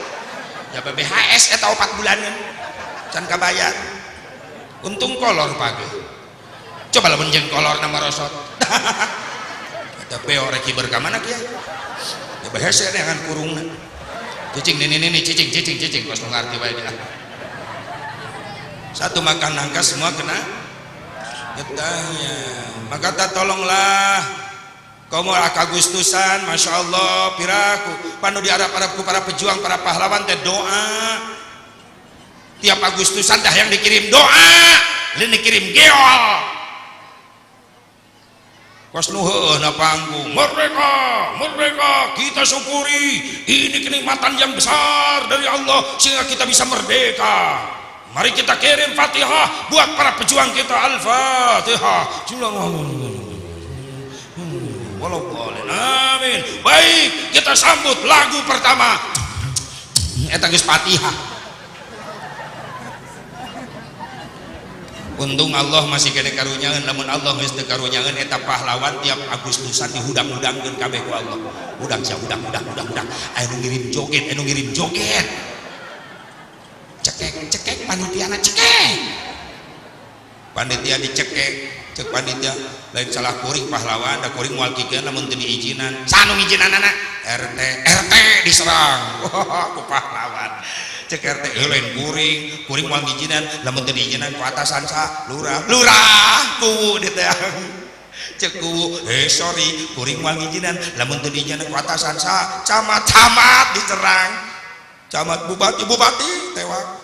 ya BBHS eta 4 bulanan can kabayar untung kolor page coba lamun jeung kolor na marosot eta peo rek kiber ka mana kiai ya bahasa dengan kurungna cicing ini cicing pas ngarti bae dia satu makan nangka semua kena getahnya maka tak tolonglah kamu akagustusan Masya Allah piraku panu diarap-arap ku para pejuang para pahlawan teh doa tiap Agustusan dah yang dikirim doa lain dikirim geol Pas nuheueuna panggung, merdeka, merdeka, kita syukuri ini kenikmatan yang besar dari Allah sehingga kita bisa merdeka. Mari kita kirim Fatihah buat para pejuang kita. Al-Fatihah. Amin. Baik, kita sambut lagu pertama. Eta geus Fatihah. Untung Allah masih kene karunyaeun, lamun Allah geus teu karunyaeun eta pahlawan tiap Agustusan dihudang-hudangkeun kabeh ku Allah. Udang sia udang. Anu ngirim joget. Cekek panitiana cekek. Panitia dicekek, cek panitia lain salah kuring pahlawan, da kuring moal kikeun lamun teu diizinan. Sanu ngijinanana? RT diserang. Ku pahlawan. Cek RT lain kuring moal ngijinan lamun teu diizinan ku atasan sa lurah kuwu dieu teh. Cek kuwu sorry kuring moal ngijinan lamun teu diizinan ku atasan sa camat diserang. Camat bupati tewak.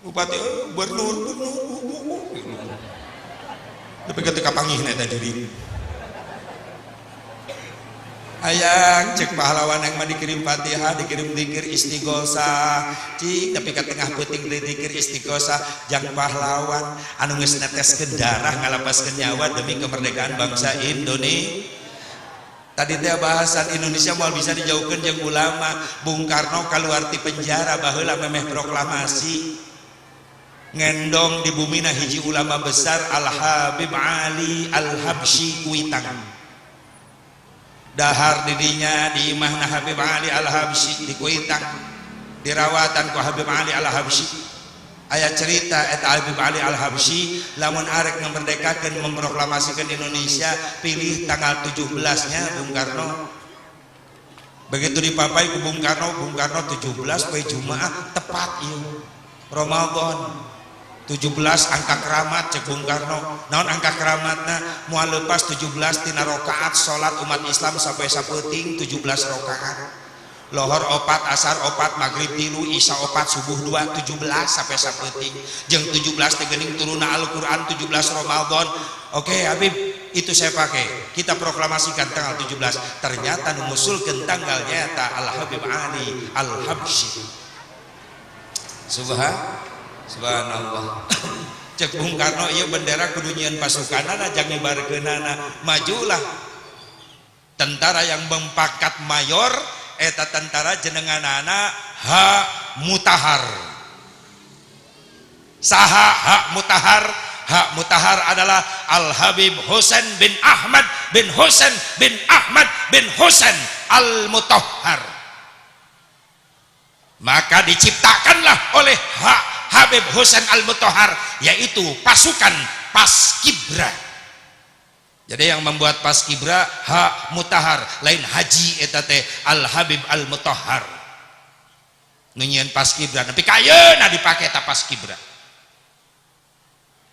Bupati gubernur tapi ketika panggihna eta diri hayang cek pahlawan yang mah dikirim Fatihah, dikirim zikir istighosah cik, tapi ke tengah peuting deui zikir istighosah jang pahlawan anu geus neteskeun darah ngalapaskeun nyawa demi kemerdekaan bangsa Indonesia. Tadi teh bahasan Indonesia moal bisa dijauhkeun jeung ulama. Bung Karno kaluar ti penjara baheula memeh proklamasi ngendong di bumina hiji ulama besar Al-Habib Ali Al-Habsyi Kuitang. Dahar didinya di imahna Habib Ali Al-Habsyi di Kuitang dirawatan ku Habib Ali Al-Habsyi. Aya cerita eta Habib Ali Al-Habsyi lamun arek ngamerdekakeun memproklamasikan Indonesia pilih tanggal 17-nya Bung Karno. Begitu dipapai ku Bung Karno 17 poe Jumaah tepat ieu Ramadan 17 angka keramat cek Bung Karno. Naon angka keramatna? Moal lepas 17 tina rakaat salat umat Islam sampai sapeuting 17 rakaat. Lohor 4, asar 4, maghrib 3, isya 4, subuh 2, 17 sampai sapeuting. Jeung 17 teh geuning turunna Al-Qur'an 17 Ramadan. Oke, Habib, itu saya pakai. Kita proklamasikan tanggal 17. Ternyata ngusulkeun tanggalnya ta Al-Habib Ali Al-Habsyi. Subhanallah. Cek Bung Karno ieu bendera kudu nyieun pasukanana jang nyebarkeunana. Majulah tentara yang mempangkat mayor eta tentara jenenganana H. Mutahar. Saha H. Mutahar? H. Mutahar adalah Al-Habib Husain bin Ahmad bin Husain bin Ahmad bin Husain Al-Mutahhar. Maka diciptakanlah oleh Habib Husain Al-Mutahhar yaitu pasukan Paskibra. Jadi yang membuat Paskibra H. Mutahhar, lain haji eta teh Al-Habib Al-Mutahhar. Nu nyieun Paskibra nepi ka ayeuna dipake ta Paskibra.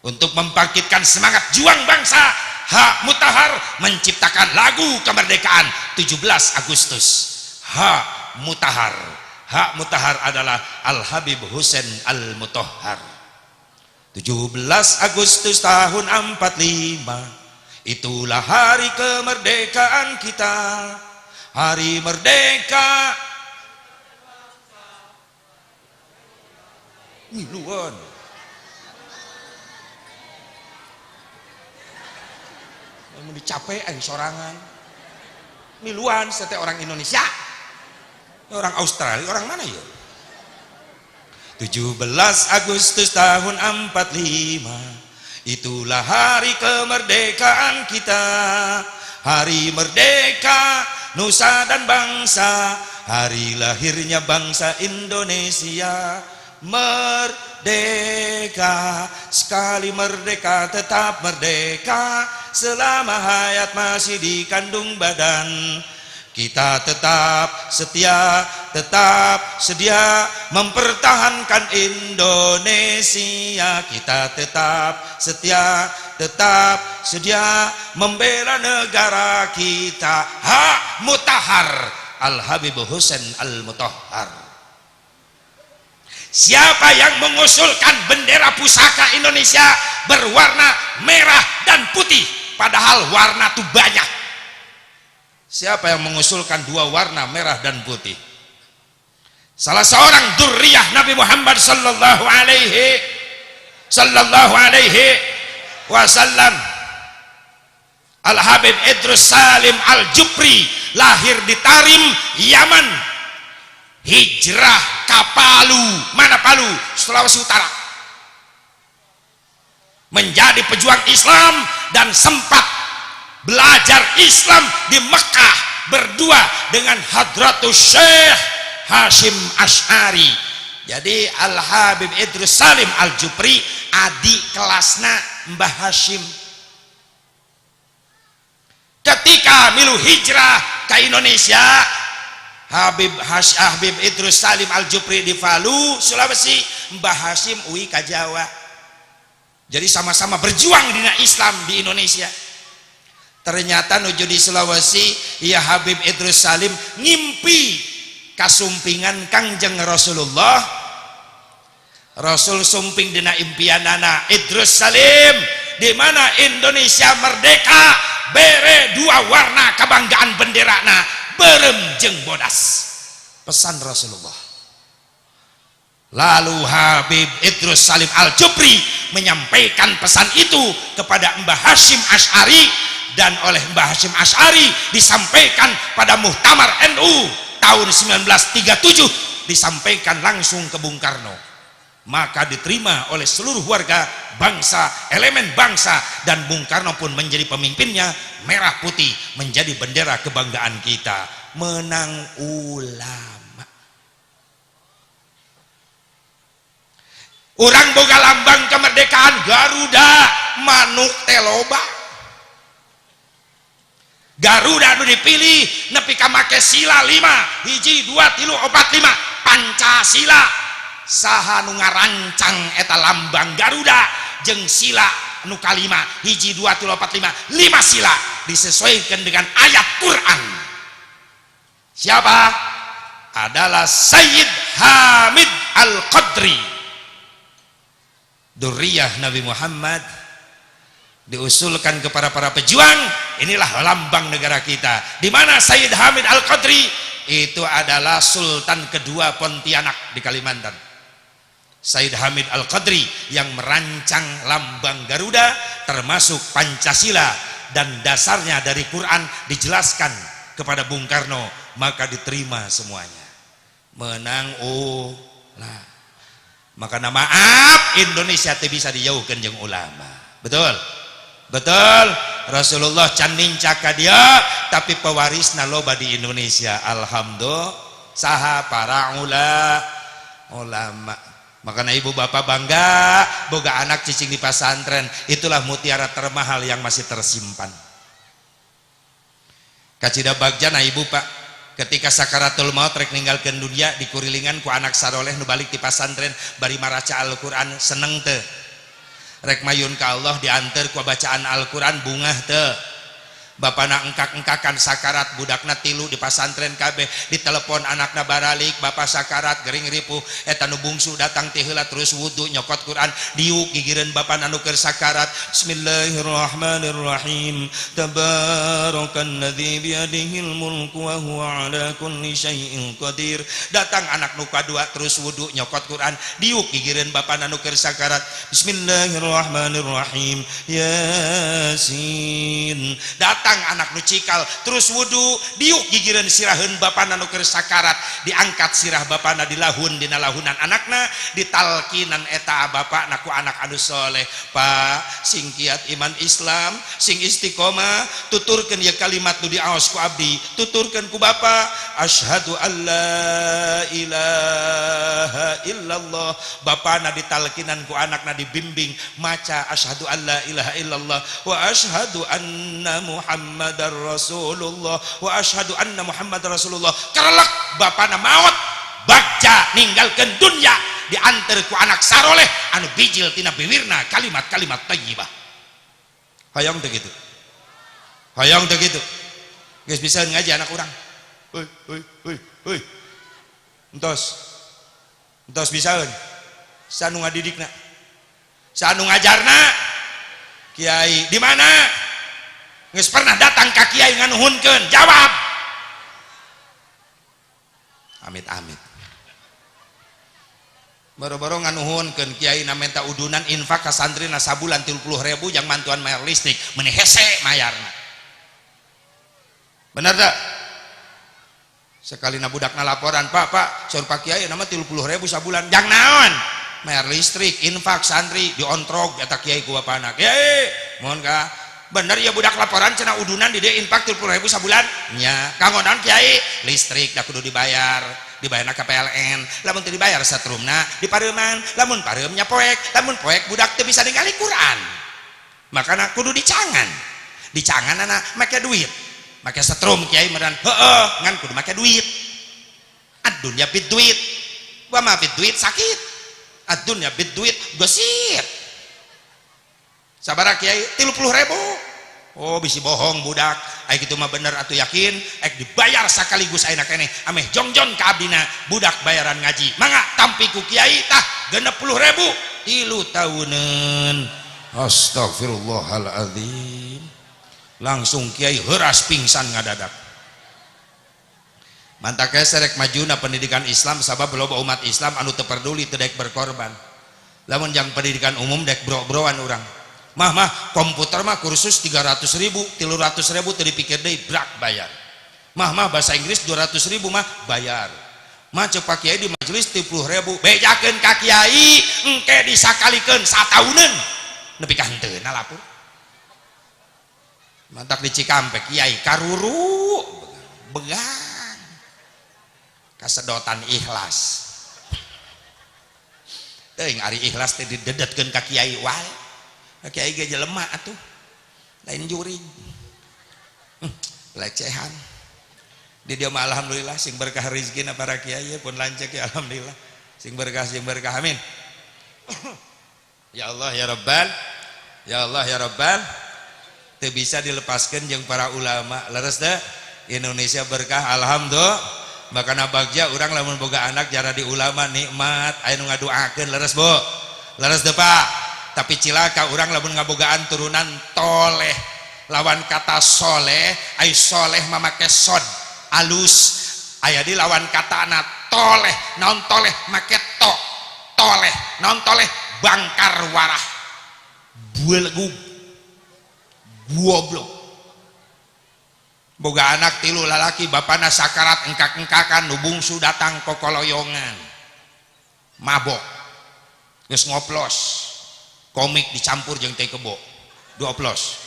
Untuk membangkitkan semangat juang bangsa, H. Mutahhar menciptakan lagu kemerdekaan 17 Agustus. H. Mutahhar. H. Mutahhar adalah Al-Habib Husain Al-Mutahhar. 17 Agustus tahun 45, itulah hari kemerdekaan kita. Hari merdeka. Miluan. Mau dicapai sorangan. Miluan sete orang Indonesia. Orang Australia, orang mana ya? 17 Agustus tahun 45, itulah hari kemerdekaan kita. Hari merdeka, nusa dan bangsa, hari lahirnya bangsa Indonesia. Merdeka, sekali merdeka tetap merdeka, selama hayat masih dikandung badan. Kita tetap setia, tetap sedia mempertahankan Indonesia. Kita tetap setia, tetap sedia membela negara kita. H. Mutahhar, Al-Habib Husain Al-Mutahhar. Siapa yang mengusulkan bendera pusaka Indonesia berwarna merah dan putih? padahal warna tuh banyak. Siapa yang mengusulkan dua warna, merah dan putih? Salah seorang dzurriyyah Nabi Muhammad sallallahu alaihi wasallam, Al-Habib Idrus Salim Al-Jupri, lahir di Tarim, Yaman, hijrah ke Palu, mana Palu? Sulawesi Utara, menjadi pejuang Islam dan sempat belajar Islam di Mekah berdua dengan Hadratus Syekh Hashim Asy'ari. Jadi Al-Habib Idrus Salim Al-Jupri adik kelasna Mbah Hashim. Ketika milu hijrah ke Indonesia, Habib Idrus Salim Al-Jupri di Palu, Sulawesi, Mbah Hashim uwi ke Jawa. Jadi sama-sama berjuang dina Islam di Indonesia. Ternyata nuju di Sulawesi, ya Habib Idrus Salim ngimpi kasumpingan Kangjeng Rasulullah. Rasul sumping dina impianana, Idrus Salim, di mana Indonesia merdeka, bere dua warna kebanggaan benderana, berem jeung bodas. Pesan Rasulullah. Lalu Habib Idrus Salim Al-Jupri menyampaikan pesan itu kepada Mbah Hashim Asy'ari, dan oleh Mbah Hashim Asy'ari disampaikan pada Muktamar NU tahun 1937, disampaikan langsung ke Bung Karno. Maka diterima oleh seluruh warga bangsa, elemen bangsa, dan Bung Karno pun menjadi pemimpinnya. Merah putih menjadi bendera kebanggaan kita. Menang ulama. Orang boga lambang kemerdekaan Garuda, manuk teloba. Garuda nu dipilih nepi ka make sila 5, 1, 2, 3, 4, 5, Pancasila. Saha nu ngarancang eta lambang Garuda jeung sila nu kalima 1, 2, 3, 4, 5 sila disesuaikan dengan ayat Quran. Siapa? Adalah Sayyid Hamid Al-Qadri, dzurriyyah Nabi Muhammad, diusulkan kepada para pejuang. Inilah lambang negara kita, di mana Sayyid Hamid Al-Qadri itu adalah Sultan kedua Pontianak di Kalimantan. Sayyid Hamid Al-Qadri yang merancang lambang Garuda, termasuk Pancasila, dan dasarnya dari Quran dijelaskan kepada Bung Karno, maka diterima semuanya. Menang lah. Maka maaf, Indonesia teh bisa dijauhkan jeung ulama. Betul? Betul. Rasulullah canding caka dia, tapi pewarisna loba di Indonesia. Alhamdulillah, saha para ulama. Makanya ibu bapak bangga boga anak cicing di pesantren. Itulah mutiara termahal yang masih tersimpan. Kacida bagjana ibu pak, ketika sakaratul maut rek ninggalkeun dunia, dikurilingan ku anak saroleh nu balik di pesantren bari maraca Al-Qur'an, seneng teu? Rek mayun ka Allah diantar ku bacaan Al-Qur'an, bungah teu? Bapana engkak-engkakan sakarat, budakna 3 di pesantren kabeh, ditelepon anakna baralik, bapak sakarat gering ripuh, eta nu bungsu datang teh heula terus wudu nyokot Quran, diuk gigireun bapana nu keur sakarat. Bismillahirrahmanirrahim. Tabarakalladzi biyadihil mulku wa huwa ala kulli syai'in qadir. Datang anak nu kadua terus wudu nyokot Quran, diuk gigireun bapana nu keur sakarat. Bismillahirrahmanirrahim. Yasin. Datang anak nu cikal terus wudu, diuk gigireun siraheun bapana nu keur sakarat, diangkat sirah bapana dilahun dina lahunan anakna, ditalkinan eta bapana ku anak anu soleh. Pak, sing kiat iman Islam, sing istiqomah, tuturkeun ieu kalimat nu diaos ku abdi, tuturkeun ku bapa, asyhadu alla ilaha illallah. Bapana ditalkinan ku anakna, dibimbing maca asyhadu alla ilaha illallah wa asyhadu anna Muhammadar Rasulullah wa asyhadu anna Muhammadar Rasulullah. Kerelek bapana maot, bagja ninggalkeun dunya, diantar ku anak saroleh anu bijil tina bibirna kalimat-kalimat thayyibah. Hayang teh gitu. Hayang teh gitu. Geus bisa ngaji anak urang. Heuy. Entos bisaeun. Sanu ngadidikna. Sanu ngajarna. Kiai di mana? Geus pernah datang ka kiai nganuhunkeun? Jawab. Amit-amit. Boro-boro nganuhunkeun kiai na menta udunan infak ka santrina sabulan 30.000 jang mantuan mayar listrik, meuni hese mayarna. Bener tak? Sekali na budakna laporan, Pak, saur Pak Kiai nama 30.000 sabulan. Jang naon? Mayar listrik, infak, santri, diontrog eta Kiai ku bapana. Kiai, mohon ka. Bener ya budak laporan cenah udunan di dia infak 30.000 sabulan? Nya, kanggo naon Kiai? Listrik da kudu dibayar. Dibayarna ka PLN. Lamun teu dibayar satrumna dipareuman. Lamun pareumnya poek, lamun poek budak teu bisa ningali Quran. Makana kudu dicangan. Dicanganana make duit. Make setrum Kiai medan heeh ngan kudu make duit. Adunya bid duit wa ma bid duit sakit, adunya bid duit gosip. Sabaraha Kiai? 30.000. Oh bisi bohong budak ai kitu mah bener atuh yakin ek dibayar sakaligus ayeuna keneh ameh jongjon ka abdina budak bayaran ngaji mangga tampi ku Kiai tah 60.000 3 tahunan. Astagfirullahaladzim. Langsung Kiai heuras pingsan ngadadak. Mantap serek majuna pendidikan Islam sabab loba umat Islam anu teu peduli teu daek berkorban. Lamun jang pendidikan umum daek bro-broan urang. Mah komputer mah kursus 300.000, 300.000 teu dipikir deui brak bayar. Mah bahasa Inggris 200.000 mah bayar. Mah ceuk Pak Kiai di majelis 30.000 bejakeun ka Kiai engke disakalikeun satauneun nepi ka henteuna lapur. Mantak di Cikampek Kiai karuru begang kasedotan ikhlas teuing ari ikhlas teh didedetkeun ka Kiai wae Kiai ge jelema atuh lain jurig pelecehan di dia mah alhamdulillah sing berkah rezekina para kiai pun lancek ya alhamdulillah sing berkah amin. Ya Allah ya Rabbal ya Allah ya Rabbal teu bisa dilepaskan jeung para ulama leres deh Indonesia berkah alhamdulillah. Makana bagja urang lamun boga anak jara di ulama nikmat aya nu ngadoakeun leres Bu leres deh Pak. Tapi cilaka urang lamun ngabogaan turunan toleh lawan kata soleh ai soleh mah make sod alus aya di lawan katana toleh naon toleh make to toleh naon toleh bangkar warah buelgug goblok. Boga anak 3 lalaki bapana sakarat engkak-engkakan nu bungsu datang kokoloyongan mabok geus ngoplos komik dicampur jeung teh kebo dioplos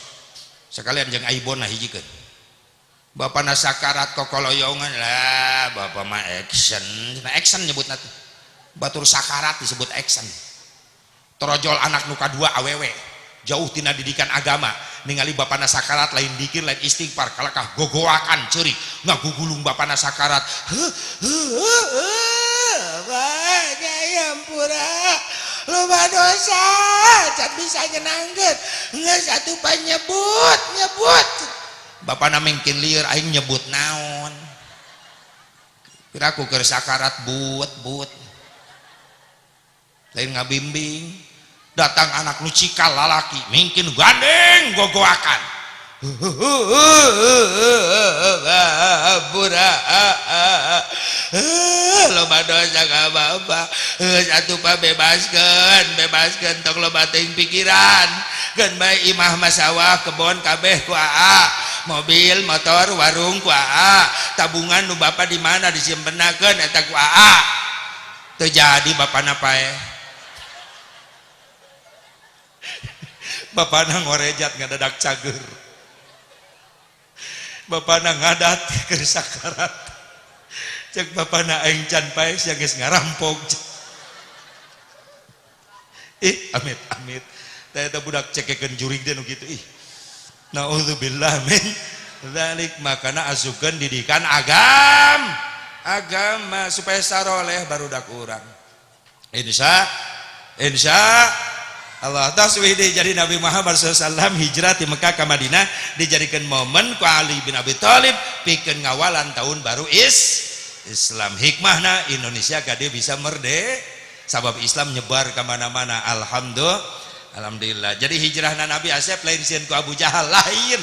sekalian jeung aibona hijikeun bapana sakarat kokoloyongan lah bapa mah action nyebutna teh batur sakarat disebut action torojol anak nu kadua awewe jauh tina didikan agama ningali bapana sakarat lain dikir lain istighfar kalakah gogoakan ceurik ngagugulung bapana sakarat Nyai ampura loba dosa can bisa nyenangkeun geus atuh nyebut bapana mengkin lieur aing nyebut naon kiraku keur sakarat but lain ngabimbing datang anak nu cikal lalaki mungkin gandeng gogoakan pura loba dosa ka bapa satu pa bebaskeun tong loba teuing pikiran geun bae imah masawah kebon kabeh ku aa mobil motor warung ku aa tabungan nu bapa di mana disimpenakeun eta ku aa teu jadi bapana pae bapana ngorejat ngadadak cager bapana ngadat keur sakarat cek bapana aing can pae sia geus ngarampok amit teh eta budak cekekeun jurig teh nu kitu naudzubillah min dzalik makana asukeun didikan agama supaya saroleh barudak urang insya Allah taswih jadi Nabi Muhammad SAW hijrah di Mekah ke Madinah dijadikan momen ku Ali bin Abi Thalib pikeun ngawalan tahun baru Islam hikmahna Indonesia gade bisa merdeka sabab Islam nyebar ke mana-mana alhamdulillah jadi hijrahna Nabi Asep lain sieun ku Abu Jahal lain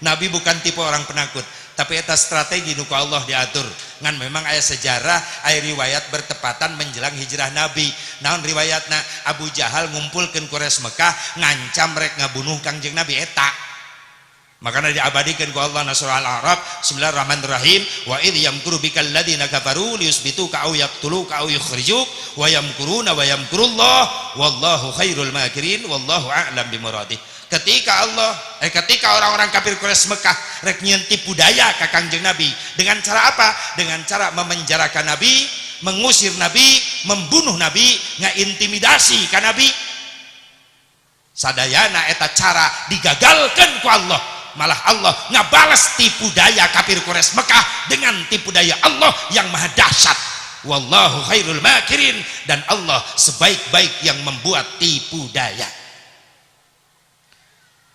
Nabi bukan tipe orang penakut, tapi eta strategi nu ku Allah diatur. Ngan memang aya sejarah, aya riwayat bertepatan menjelang hijrah Nabi. Naon riwayatna? Abu Jahal ngumpulkeun Quraisy Mekah ngancam rek ngabunuh Kangjeng Nabi eta. Makanya diabadikan ku Allah surah Al-A'raf, Bismillahirrahmanirrahim, wa idh yamkuru bikal ladzina kafaru liyusbituka aw yaqtuluka aw yukhrijuk wa yamkuruna wa yamkurullah wallahu khairul makirin wallahu a'lam bimuradih. Ketika orang-orang kafir Quraisy Mekah rek nyieun tipu daya ka Kangjeng Nabi, dengan cara apa? Dengan cara memenjarakan Nabi, mengusir Nabi, membunuh Nabi, ngaintimidasi ka Nabi. Sadayana eta cara digagalkan ku Allah. Malah Allah ngabalas tipu daya kafir Quraisy Mekah dengan tipu daya Allah yang maha dahsyat. Wallahu khairul makirin, dan Allah sebaik-baik yang membuat tipu daya.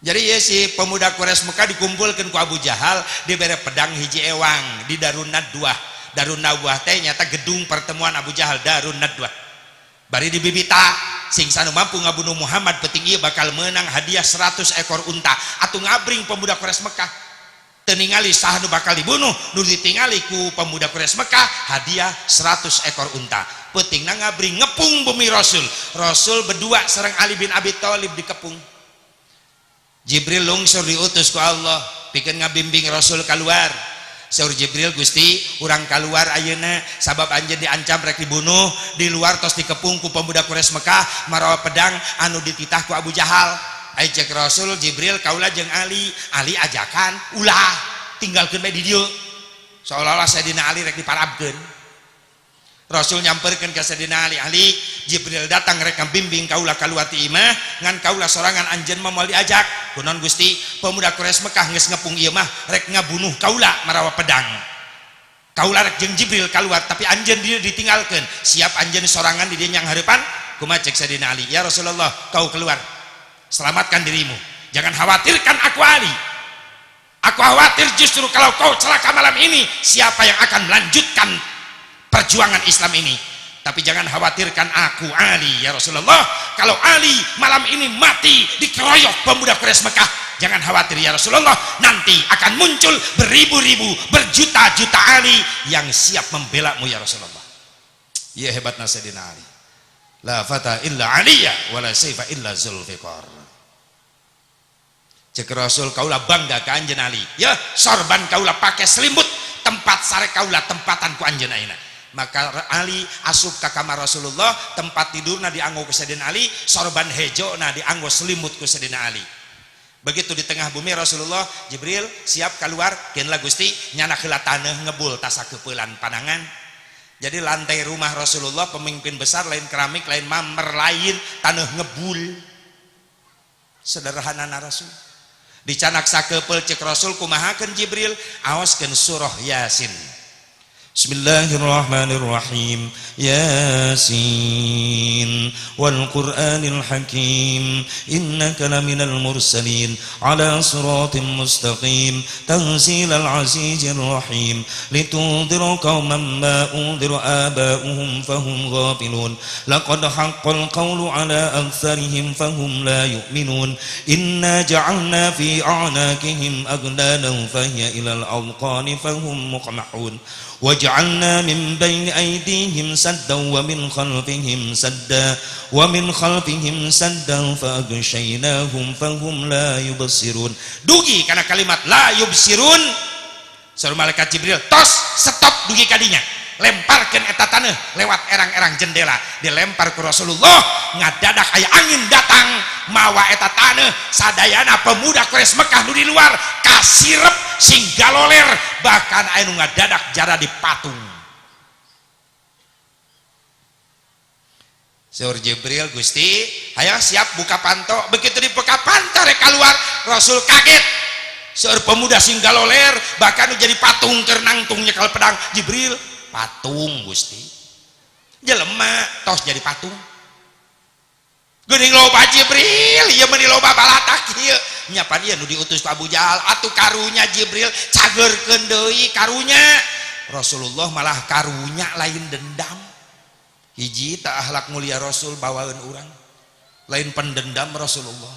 Jadi ya si pemuda Quraisy Mekah dikumpulkan ku Abu Jahal, dibere pedang hiji ewang di Darun Nadwah. Darun Nadwah teh nyata gedung pertemuan Abu Jahal, Darun Nadwah. Bari dibibita sing sanu mampu ngabunuh Muhammad penting ieu bakal menang hadiah 100 ekor unta. Atuh ngabring pemuda Quraisy Mekah. Teu ningali saha nu bakal dibunuh, nu ditingali ku pemuda Quraisy Mekah hadiah 100 ekor unta. Pentingna ngabring ngepung bumi Rasul. Rasul berdua sareng Ali bin Abi Thalib dikepung. Jibril lungsur diutus ku Allah pikeun ngabimbing Rasul keluar. Saur Jibril, Gusti urang keluar ayeuna sabab anjeun diancam rek dibunuh di luar tos dikepung ku pemuda Quraisy Mekah marawa pedang anu dititah ku Abu Jahal. Ai cek Rasul, Jibril kaula jeung Ali ajakan ulah tinggalkeun bae di dieu. Seolah-olah Sayyidina Ali rek diparabkeun. Rasul nyamperkeun ka Sayyidina Ali, Jibril datang rek bimbing kaula kaluar ti imah ngan kaula sorangan anjeun mah moal diajak. Kunaon Gusti? Pemuda Quraisy Mekah geus ngepung ieu mah rek ngabunuh kaula marawa pedang. Kaula rek jeung Jibril kaluar tapi anjeun dieu ditinggalkeun. Siap anjeun sorangan di dieu nyang hareupan? Kumaha cek Sayyidina Ali, ya Rasulullah, kau keluar. Selamatkan dirimu. Jangan khawatirkan aku Ali. Aku khawatir justru kalau kau celaka malam ini, siapa yang akan melanjutkan perjuangan Islam ini. Tapi jangan khawatirkan aku Ali, ya Rasulullah. Kalau Ali malam ini mati dikeroyok pemuda Quraisy Mekah, jangan khawatir ya Rasulullah, nanti akan muncul beribu-ribu, berjuta-juta Ali yang siap membela mu ya Rasulullah. Ya hebatna Sayyidina Ali. La fata illa aliya wala sayfa illa zulfiqar. Cek Rasul, kaulah bangga ka anjeun Ali. Ya, sorban kaulah pakai selimut, tempat sare kaulah tempatan ku anjeun ayeuna. Maka Ali asup ka kamar Rasulullah, tempat tidurna dianggo ku Sayyidina Ali, sorban hejona dianggo selimut ku Sayyidina Ali. Begitu di tengah bumi Rasulullah, Jibril siap keluar, kenlah Gusti nyana heula taneuh ngebul tasa keupelan panangan. Jadi lantai rumah Rasulullah pemimpin besar lain keramik, lain mamer, lain taneuh ngebul. Sederhana Rasul. Dicanak sakeupel cek Rasul kumahakeun Jibril, aoskeun surah Yasin. Bismillahirrahmanirrahim. Yasin wal Qur'anil Hakim innaka laminal mursalin ala siratim mustaqim tanzilal azizir rahim litundhira qauman ma undhira aba'uhum fahum ghafilun laqad haqqal qawlu ala aktsarihim fahum la yu'minun inna ja'alna fi a'naqihim aghlalan fahiya ilal adqani fahum muqmahun waj'alna min baini aydihim saddan wa min khalfihim saddan faghshaynahum fahum la yubsirun. Dugi karena kalimat la yubsirun. Saur malaikat Jibril, tos stop dugi kadinya. Lemparkeun eta taneuh lewat erang-erang jendela, dilempar ke Rasulullah, ngadadak aya angin datang mawa eta taneuh sadayana pemuda Quraisy Mekah nu di luar kasirep sing galoler, bahkan aya nu ngadadak jara di patung. Saur Jibril, Gusti hayang siap buka panto. Begitu dibuka panto rek keluar Rasul kaget. Saur pemuda sing galoler bahkan nu jadi patung keur nangtung nyekel pedang. Jibril, patung Gusti jelema tos jadi patung geuning loba Jibril ieu meni loba balatak ieu nyapan ieu nu diutus ku Abu Jahal atuh karunya Jibril cageurkeun deui karunya. Rasulullah malah karunya lain dendam, hiji tak akhlak mulia Rasul bawaeun urang, lain pendendam Rasulullah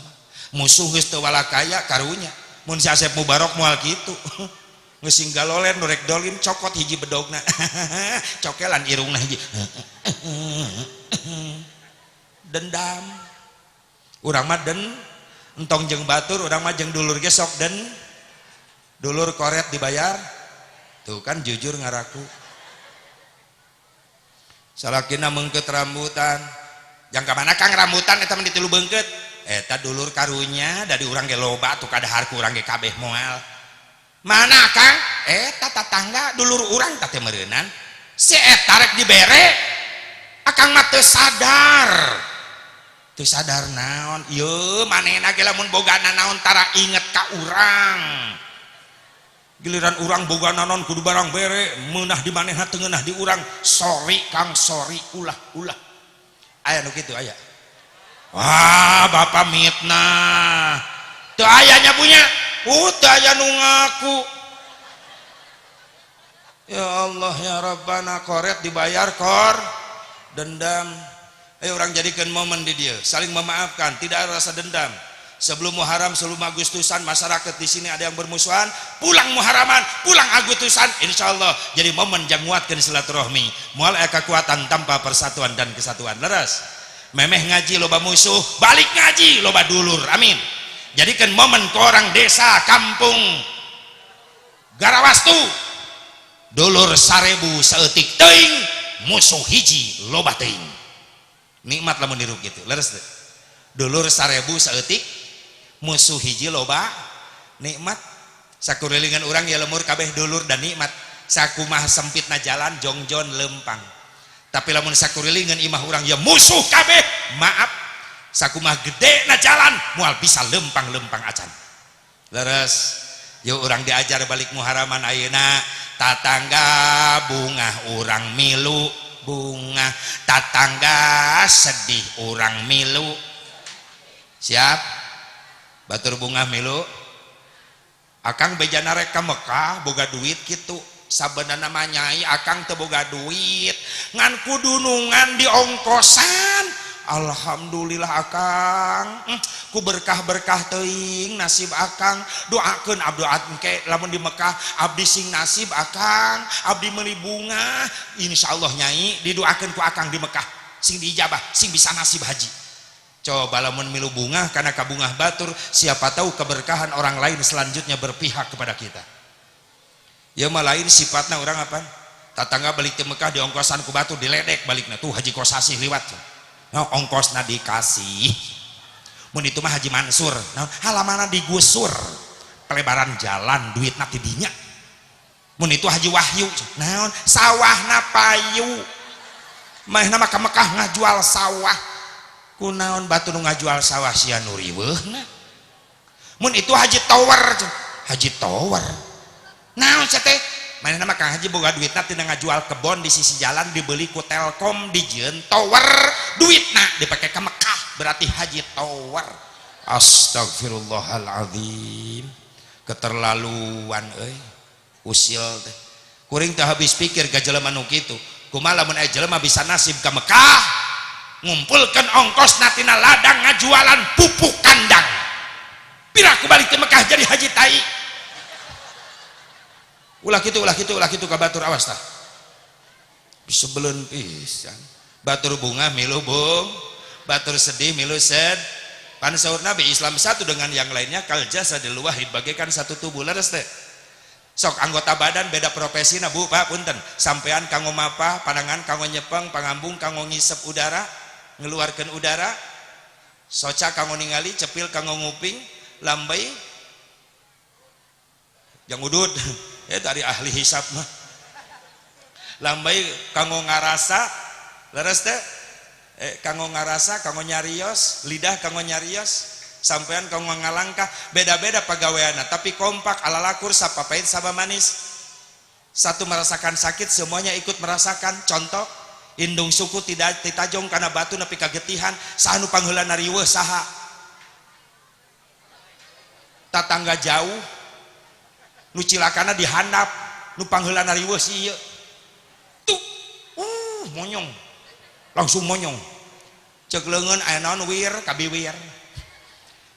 musuh geus teu walakaya karunya mun si Asep Mubarok moal kitu ngesinggalolen norek dolin cokot hiji bedogna cokelan irungna hiji dendam urang mah entong jeung batur urang mah jeung dulur ge sok dulur koret dibayar tuh kan jujur ngaraku salakina meungkeut rambutan jang ka mana Kang rambutan eta mah ditilu beungkeut eta dulur karunya dari urang ge loba tuh kadahar ku urang ge kabeh moal mana Kang eta tatangga dulur urang teh meureunnan si eta rek dibere akang mah teu sadar naon ieu manehna ge lamun bogana naon tara inget ka urang giliran urang boga naon kudu barang bere meunah di manehna teu ngeunah di urang sorry Kang sorry ulah aya nu kitu aya wah bapak mitna teu aya nya punya teu aya nu ngaku ya Allah ya Rabbana koret dibayar kor dendam orang jadikan momen di dia saling memaafkan tidak ada rasa dendam sebelum Muharram sebelum Agustusan masyarakat di sini ada yang bermusuhan pulang Muharraman pulang Agustusan insya Allah jadi momen yang nguatkan silaturahmi moal kekuatan tanpa persatuan dan kesatuan leres memeh ngaji loba musuh balik ngaji loba dulur amin jadikan momen ke orang desa kampung Garawastu dulur 1000 saeutik teuing musuh hiji loba teuing nikmat lamun dirup gitu leres deh dulur 1000 saeutik musuh hiji loba nikmat sakurilingan orang ya lemur kabeh dulur dan nikmat sakumaha sempitna jalan jongjon lempang tapi lamun sakurilingan imah orang ya musuh kabeh maaf sakumaha gede na jalan mual bisa lempang-lempang acan leres yuk orang diajar balik Muharraman ayeuna tatangga bunga orang milu bunga tatangga sedih orang milu siap batur bunga milu akang bejana rek ka Mekah boga duit gitu sabeunana mah nyai akang teu boga duit ngan kudu nungan di ongkosan alhamdulillah akang ku berkah-berkah teuing nasib akang doakeun abdi engke lamun di Mekah abdi sing nasib akang abdi meuli bunga insyaallah nyai didoakeun ku akang di Mekah sing diijabah sing bisa nasib haji coba lamun milu bunga karena kabungah batur siapa tahu keberkahan orang lain selanjutnya berpihak kepada kita ya mah lain sifatna orang apa tatangga balik ke Mekah di ongkosan ku batur diledek balikna tuh haji kosasih liwat no, ongkosna dikasih mun itu mah Haji Mansur nah, halamana digusur pelebaran jalan duit nanti dinya mun itu Haji Wahyu naon sawahna payu mahna mah ka Mekah ngajual sawah kunaon batu nu ngajual sawah sia nu riweuhna mun itu Haji Tower naon sia teh manehna mah Kang Haji boga duitna tina ngajual kebon di sisi jalan dibeli ku Telkom dijieun tower duitna dipake ka Mekah berarti Haji Tower astagfirullahaladzim keterlaluan usil teh kuring teh habis pikir ka jelema nu kitu kumaha lamun aya jelema bisa nasib ka Mekah ngumpulkeun ongkosna tina ladang ngajualan pupuk kandang piraku balik ke Mekah jadi haji tai ulah kitu ka batur awas tah sebeleun pisan batur bunga milu bung batur sedih milu sed pan saur Nabi Islam satu dengan yang lainnya kal jasadil wahid bagaikan satu tubuh leres teh sok anggota badan beda profesi na Bu Pak punten sampean kanggo mapa pandangan kanggo nyepeng pangambung kanggo ngisep udara ngeluarkeun udara soca kanggo ningali cepil kanggo nguping lambai yang udud dari ahli hisab mah lambai kanggo ngarasa leres teh kanggo ngarasa kanggo nyarios lidah kanggo nyarios sampean kanggo ngalangkah beda-beda pagaweana tapi kompak alalakur sapapait saba manis satu merasakan sakit semuanya ikut merasakan contoh indung suku tidak ditajong karena batu nepi kagetihan sahanu pangheulana riweuh saha tatangga jauh nu cilakana dihandap nu pangheulana riweuh si ieu tuh monyong langsung monyong cek leungeun aya naon wir kabiwir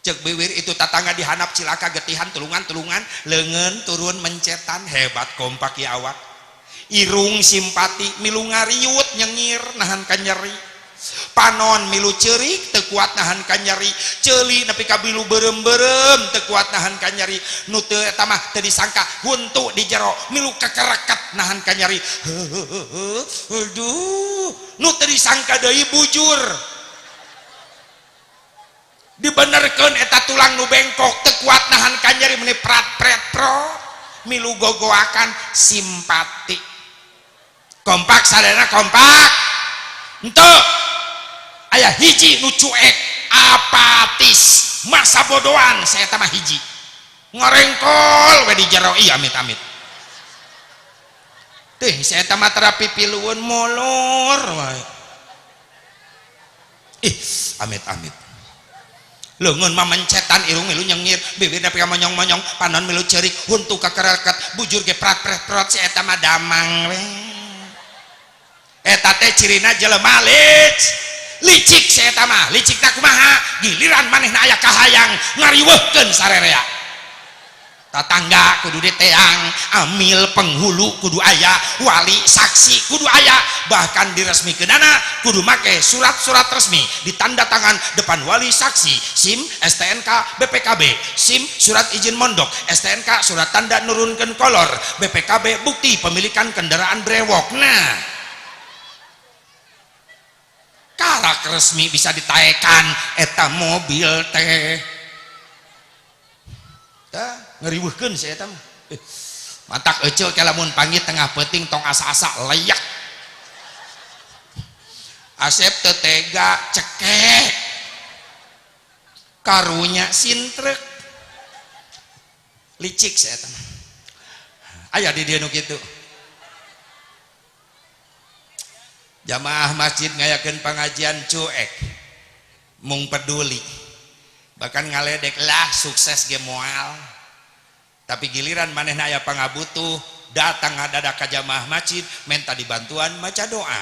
cek bibir itu tatangga dihanap cilaka getihan tulungan lengan turun mencetan hebat kompak ya awak irung simpati milu ngariut nyengir nahan ka nyeri panon milu cerik teu kuat nahan ka nyeri ceuli nepi ka bilu berem-berem teu kuat nahan ka nyeri nu teu eta mah teu disangka huntu di jero milu kekereket nahan ka nyeri aduh nu teu disangka deui bujur dibenerkeun eta tulang nu bengkok teu kuat nahan ka nyeri meni prat pret pro milu gogoakan simpati kompak sadayana kompak henteu aya hiji nu cuek apatis masa bodohan saya eta mah hiji ngorengkol we di jero ieu amit-amit teh saya eta mah terapi pilueun molor wae amit-amit leungeun mah mencetan irung milu nyengir bibir nepi ka monyong-monyong panon milu ceurik huntu kakereket bujur ge prat-prat si eta mah damang we eta teh cirina jelema licik si eta mah licikna kumaha giliran manehna aya kahayang ngariweuhkeun sarerea tatangga kudu diteang amil penghulu kudu aya wali saksi kudu aya bahkan diresmikeunana kudu make surat-surat resmi ditanda tangan depan wali saksi SIM STNK BPKB SIM surat izin mondok STNK surat tanda nurunkeun kolor BPKB bukti pemilikan kendaraan brewok nah karak resmi bisa ditaekan eta mobil teh tah ngeriweuhkeun si eta mah mantak euceul ke lamun panggih tengah peuting tong asa-asa leyak Asep teu tega cekek karunya sintrek licik si eta mah aya di dieu nu kitu jamaah masjid ngayakeun pengajian cuek mung peduli bahkan ngaledek lah sukses ge moal tapi giliran manehna aya pangabutuh datang ngadadak ka jamaah masjid minta dibantuan maca doa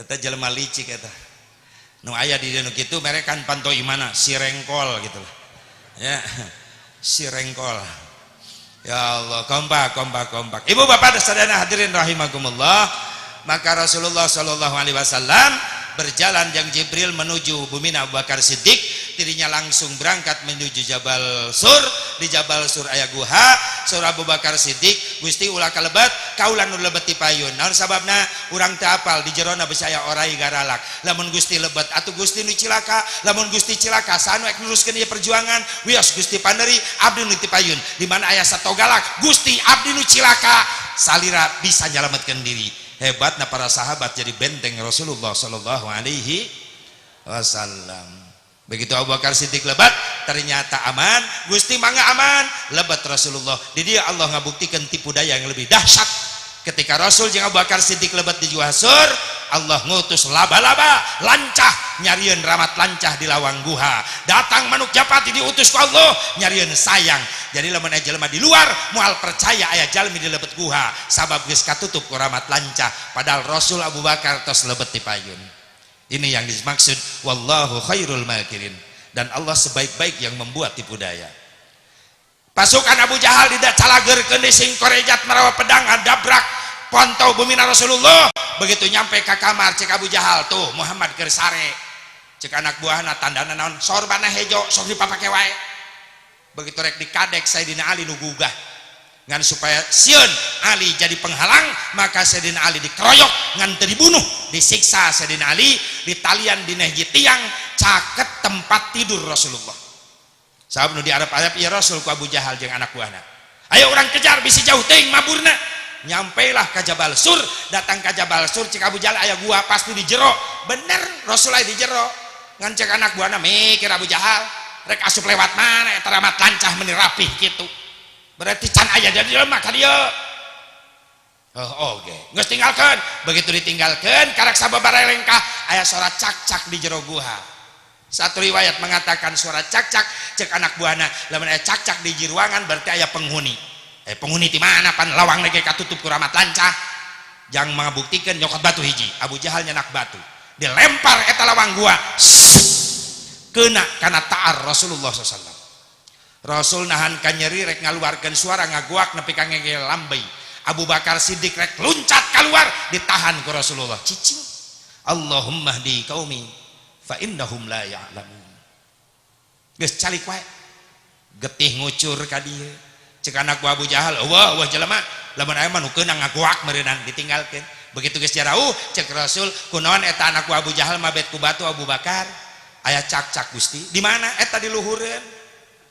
eta jelema licik eta nu aya di dieu kitu merekan pantoi mana si rengkol gitu lah ya si rengkol ya Allah kompak ibu bapak sadayana hadirin rahimakumullah maka Rasulullah sallallahu alaihi wasallam berjalan yang Jibril menuju bumi Abu Bakar Siddiq dirinya langsung berangkat menuju Jabal Sur di Jabal Sur aya guha Sur Abu Bakar Siddiq Gusti ulah kalebat kaulan nu lebet ti payun naon sababna urang teu apal di jerona besi aya orai garalak lamun Gusti lebet atuh Gusti nu cilaka lamun Gusti cilaka saha nu ek nuruskeun ieu perjuangan wios Gusti panderi abdi nu ti payun di mana aya satogalak Gusti abdi nu cilaka salira bisa nyalametkeun diri hebatna para sahabat jadi benteng Rasulullah sallallahu alaihi wasallam begitu Abu Bakar Siddiq lebat ternyata aman Gusti mangga aman lebat Rasulullah di dia Allah ngabuktikan tipu daya yang lebih dahsyat ketika Rasul jeung Abu Bakar Siddiq lebat di Juhasur Allah ngutus laba-laba lancah nyarieun ramat lancah di lawang guha datang manuk japati diutus ku Allah nyarieun sayang jadi lamun aya jelema di luar moal percaya aya jalmi di lebet guha sabab geus katutup ku ramat lancah padahal Rasul Abu Bakar tos lebet ti payun ini yang dimaksud wallahu khairul makirin dan Allah sebaik-baik yang membuat tipu daya pasukan Abu Jahal tidak calagerkeun di sing korejat marawa pedang adabrak pontau bumina Rasulullah begitu nyampe ke kamar cek Abu Jahal tuh Muhammad keur sare cek anak buahna tandana naon sorbana hejo sok dipapake wae begitu rek dikadek Sayyidina Ali nu gugah ngan supaya sieun Ali jadi penghalang maka Sayyidina Ali dikeroyok ngan teu dibunuh disiksa Sayyidina Ali ditalian dina hiji tiang caket tempat tidur Rasulullah sabab nu diarep-arep ieu Rasul ku Abu Jahal jeung anak buahna ayo urang kejar bisi jauh teuing maburna nyampailah ke Jabal Sur datang ke Jabal Sur cik Abu Jahal aya gua pasti di jero bener Rasul aya di jero ngan cek anak buahna mikir Abu Jahal rek asup lewat mana eta ramat lancah meni rapih gitu berarti can aya jadi lemah ka dieu oh oke geus tinggalkeun begitu ditinggalkeun karek sababaraha lengkah aya suara cak-cak di jero guha satu riwayat mengatakan suara cak-cak cek anak buahna lamun aya cak-cak di ruangan berarti aya penghuni penghuni di mana pan lawang lagi katutup ku ramat lancah jang mangabuktikan nyokot batu hiji Abu Jahal nyenak batu dilempar eta lawang gua kena karena ta'ar Rasulullah SAW. Rasul nahan ka nyeri rek ngaluarkeun suara ngaguak nepi ka ngegel lambai. Abu Bakar Siddiq rek luncat keluar ditahan ku Rasulullah. Cicing. Allahumma hdi qaumi fa innahum la ya'lamun. Geus calik wae. Getih ngucur ka dieu. Cek anak ku Abu Jahal, wah jelema lamun aya mah nu keunang ngaguak meureunang ditinggalkeun. Begitu geus jarauh cek Rasul, kunaon eta anak ku Abu Jahal mabet ku batu Abu Bakar? Aya cak-cak Gusti. Di mana? Eta di luhureun.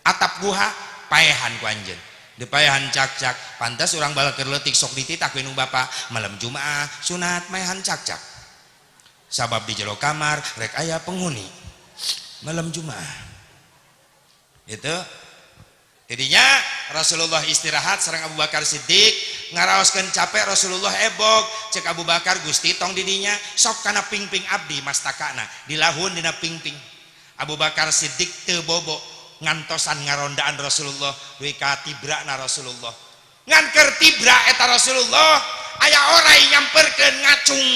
Atap guha paehan ku anjeun. Di paehan cak-cak. Pantas urang bal keur leutik sok dititak we nu bapa malam Jumaah sunat maehan cak-cak. Sabab di jero kamar rek aya penghuni malam Jumaah. Itu jadinya Rasulullah istirahat sareng Abu Bakar Siddiq ngaraoskeun capek Rasulullah ebog cek Abu Bakar Gusti tong didinya sok kana pingping abdi mastakana dilahun dina pingping. Abu Bakar Siddiq teu bobo ngantosan ngarondaan Rasulullah duwe ka tibrana Rasulullah ngan keur tibra eta Rasulullah aya orai nyamperkeun ngacung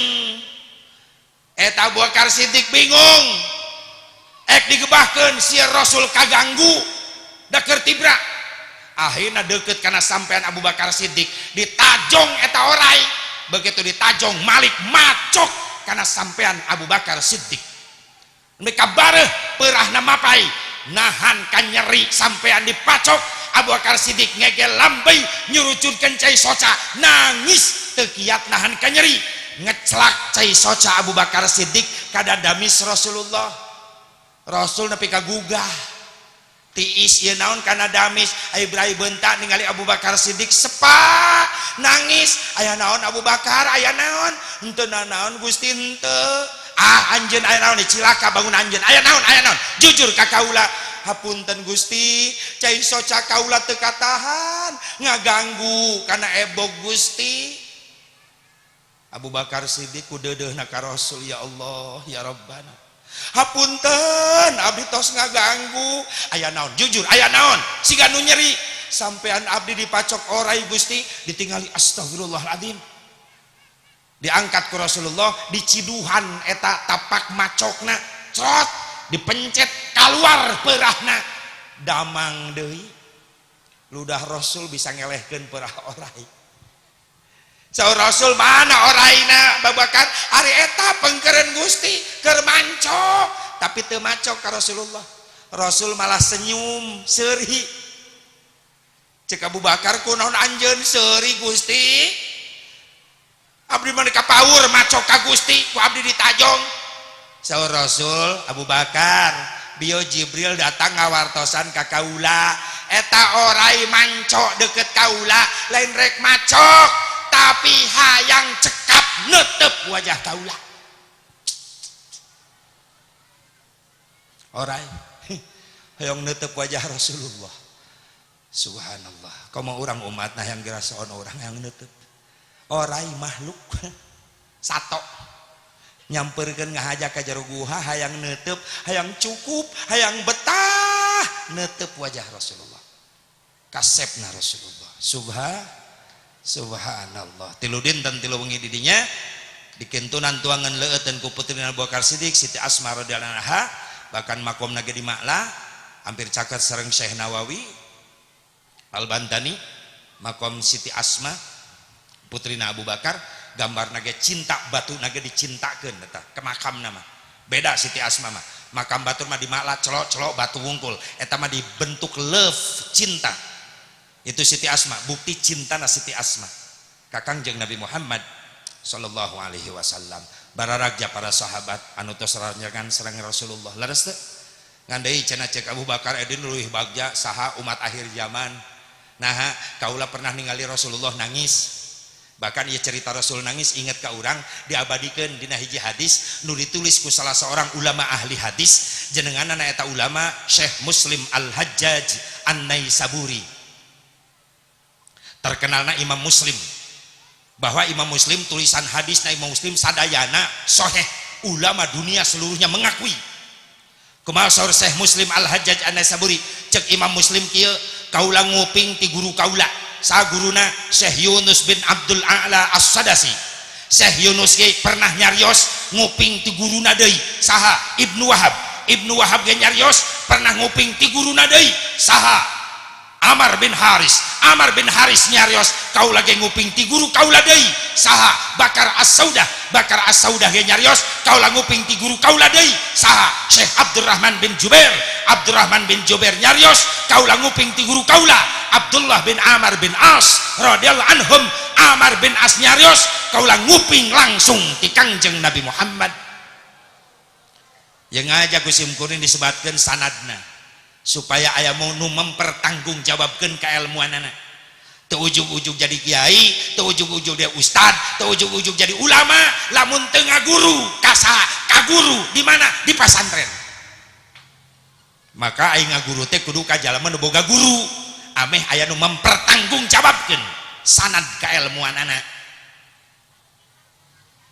eta Abu Bakar Siddiq bingung ek digebahkeun sia Rasul kaganggu da keur tibra akhirna deukeut kana sampean Abu Bakar Siddiq ditajong eta orai begitu ditajong Malik macok kana sampean Abu Bakar Siddiq mereka bareh peurahna mapai nahan kan nyeri sampean dipacok Abu Bakar Siddiq ngegel lambai nyurucurkeun cai soca nangis teu kiat nahan kan nyeri ngeclak cai soca Abu Bakar Siddiq kada damis Rasulullah. Rasul nepi ka gugah tiis ieu naon kana damis Ibrahim bentak ningali Abu Bakar Siddiq sepa nangis aya naon Abu Bakar aya naon henteu naon Gusti henteu anjeun aya naon cilaka bangun anjeun aya naon jujur ka kaula hapunten Gusti cai soca kaula teu katahan ngaganggu kana ebog Gusti. Abu Bakar Siddiq ku deudeuhna ka Rasul ya Allah ya Rabbana hapunten abdi tos ngaganggu aya naon jujur aya naon siga nu nyeri sampean abdi dipacok orai Gusti ditingali astagfirullahaladzim diangkat ke Rasulullah diciduhan eta tapak macokna crot dipencet keluar perahna damang deui ludah Rasul bisa ngelehkeun perah orai saur Rasul mana oraina babakan ari eta pengkeureun Gusti keur mancok tapi teu macok ka Rasulullah. Rasul malah senyum seuri cek Abu Bakar kunaon anjeun seuri Gusti abdi mah kapaur macok ka Gusti ku abdi ditajong saur Rasul Abu Bakar bio Jibril datang ngawartosan ka kaula eta orai mancok deket kaula lain rek macok tapi hayang cekap neuteup wajah kaula orai hayang neuteup wajah Rasulullah. Subhanallah komo urang umatna yang dirasaon orang yang neuteup orai makhluk sato nyamperkeun ngahajak ka jero guha hayang neuteup hayang cukup hayang betah neuteup wajah Rasulullah kasepna Rasulullah. Subhanallah tilu dinten tilu wengi di dinya dikentunan tuangan leueuteun ku putrina Abu Bakar Siddiq Siti Asma radhiyallahu anha bahkan makomna ge di Ma'la hampir caket sareng Syekh Nawawi Al-Bantani makom Siti Asma putrina Abu Bakar gambarna ge cinta batu nage dicintakeun eta ke makam nama beda Siti Asma mah makam batur mah di Ma'la celok-celok batu wungkul eta mah dibentuk love cinta itu Siti Asma bukti cintana Siti Asma kakang jeung Nabi Muhammad sallallahu alaihi wasallam bararagja para sahabat anu tos ranjangan sareng Rasulullah laras teu ngan deui cenah cek Abu Bakar edin leuwih bagja saha umat akhir zaman nah kaula pernah ningali Rasulullah nangis bahkan ieu cerita Rasul nangis inget ka urang diabadikeun dina hiji hadis nu ditulis ku salah seorang ulama ahli hadis jenenganna eta ulama Syekh Muslim Al-Hajjaj An-Naisaburi terkenalna Imam Muslim bahwa Imam Muslim tulisan hadisna Imam Muslim sadayana sahih ulama dunia seluruhnya mengakui kumaha saur Syekh Muslim Al-Hajjaj An-Naisaburi cek Imam Muslim kieu kaula nguping ti guru kaula saha guruna Syekh Yunus bin Abdul A'la As-Sadasi. Syekh Yunus ge pernah nyarios nguping ti guruna deui saha Ibnu Wahab. Ibnu Wahab ge nyarios pernah nguping ti guruna deui saha Amar bin Haris nyarios kaula ge nguping ti guru kaula deui saha Bakar As-Saudah ge nyarios kaula nguping ti guru kaula deui saha Syekh Abdurrahman bin Jubair nyarios kaula nguping ti guru kaula Abdullah bin Amr bin As radhiyallahu anhum Amr bin As nyarios kaula nguping langsung ti Kangjeng Nabi Muhammad. Yang ngajak Gusim Kuring disebutkan sanadna supaya aya nu mempertanggungjawabkeun kailmuanana. Teu ujug-ujug jadi kiai, teu ujug-ujug dia ustad, teu ujug-ujug jadi ulama, lamun teu ngaguru ka guru di mana? Di pasantren. Maka aing ngaguru teh kudu ka jalema nu boga guru, ameh aya nu mempertanggungjawabkeun sanad kailmuanana.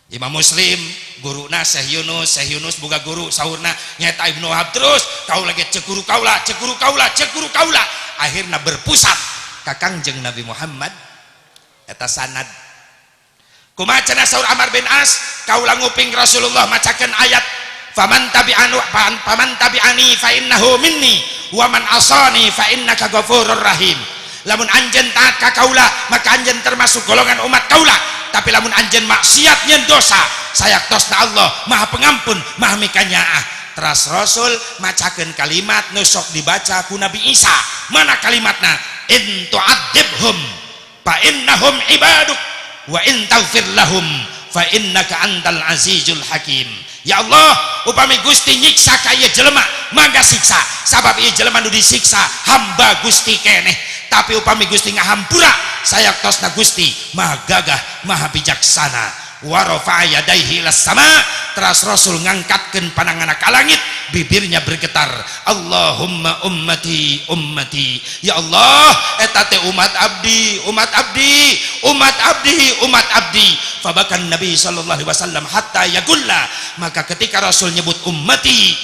Imam Muslim guruna Syekh Yunus boga guru saurna nyata Ibnu Wahab terus kaula ge cek guru kaula akhirna berpusat ka Kangjeng Nabi Muhammad eta sanad. Kumaha cenah saur Amr bin As kaula nguping Rasulullah macakeun ayat faman tabi'ani fa innahu minni wa man asani fa innaka ghafurur rahim. Lamun anjeun taat ka kaula maka anjeun termasuk golongan umat kaula, tapi lamun anjeun maksiat nyeun dosa sayaktos Allah maha pengampun maha mikanyaah. Teras Rasul macakeun kalimat nu sok dibaca ku Nabi Isa. Mana kalimatna? In tu'adzibhum fa innahum ibaduk wa in taghfir lahum fa innaka antal azizul hakim. Ya Allah, upami Gusti nyiksa ka ieu jelema mangga siksa, sabab ieu jelema nu disiksa hamba Gusti keneh. Tapi upami Gusti ngahampura sayaktosna Gusti maha gagah maha bijaksana. Wa rafa'a yadayhi ilas sama, teras Rasul ngangkatkeun pandanganna ka langit, bibirnya bergetar, Allahumma ummati ummati. Ya Allah, eta teh umat abdi. Fabakan Nabi sallallahu alaihi wasallam hatta yagulla. Maka ketika Rasul nyebut ummati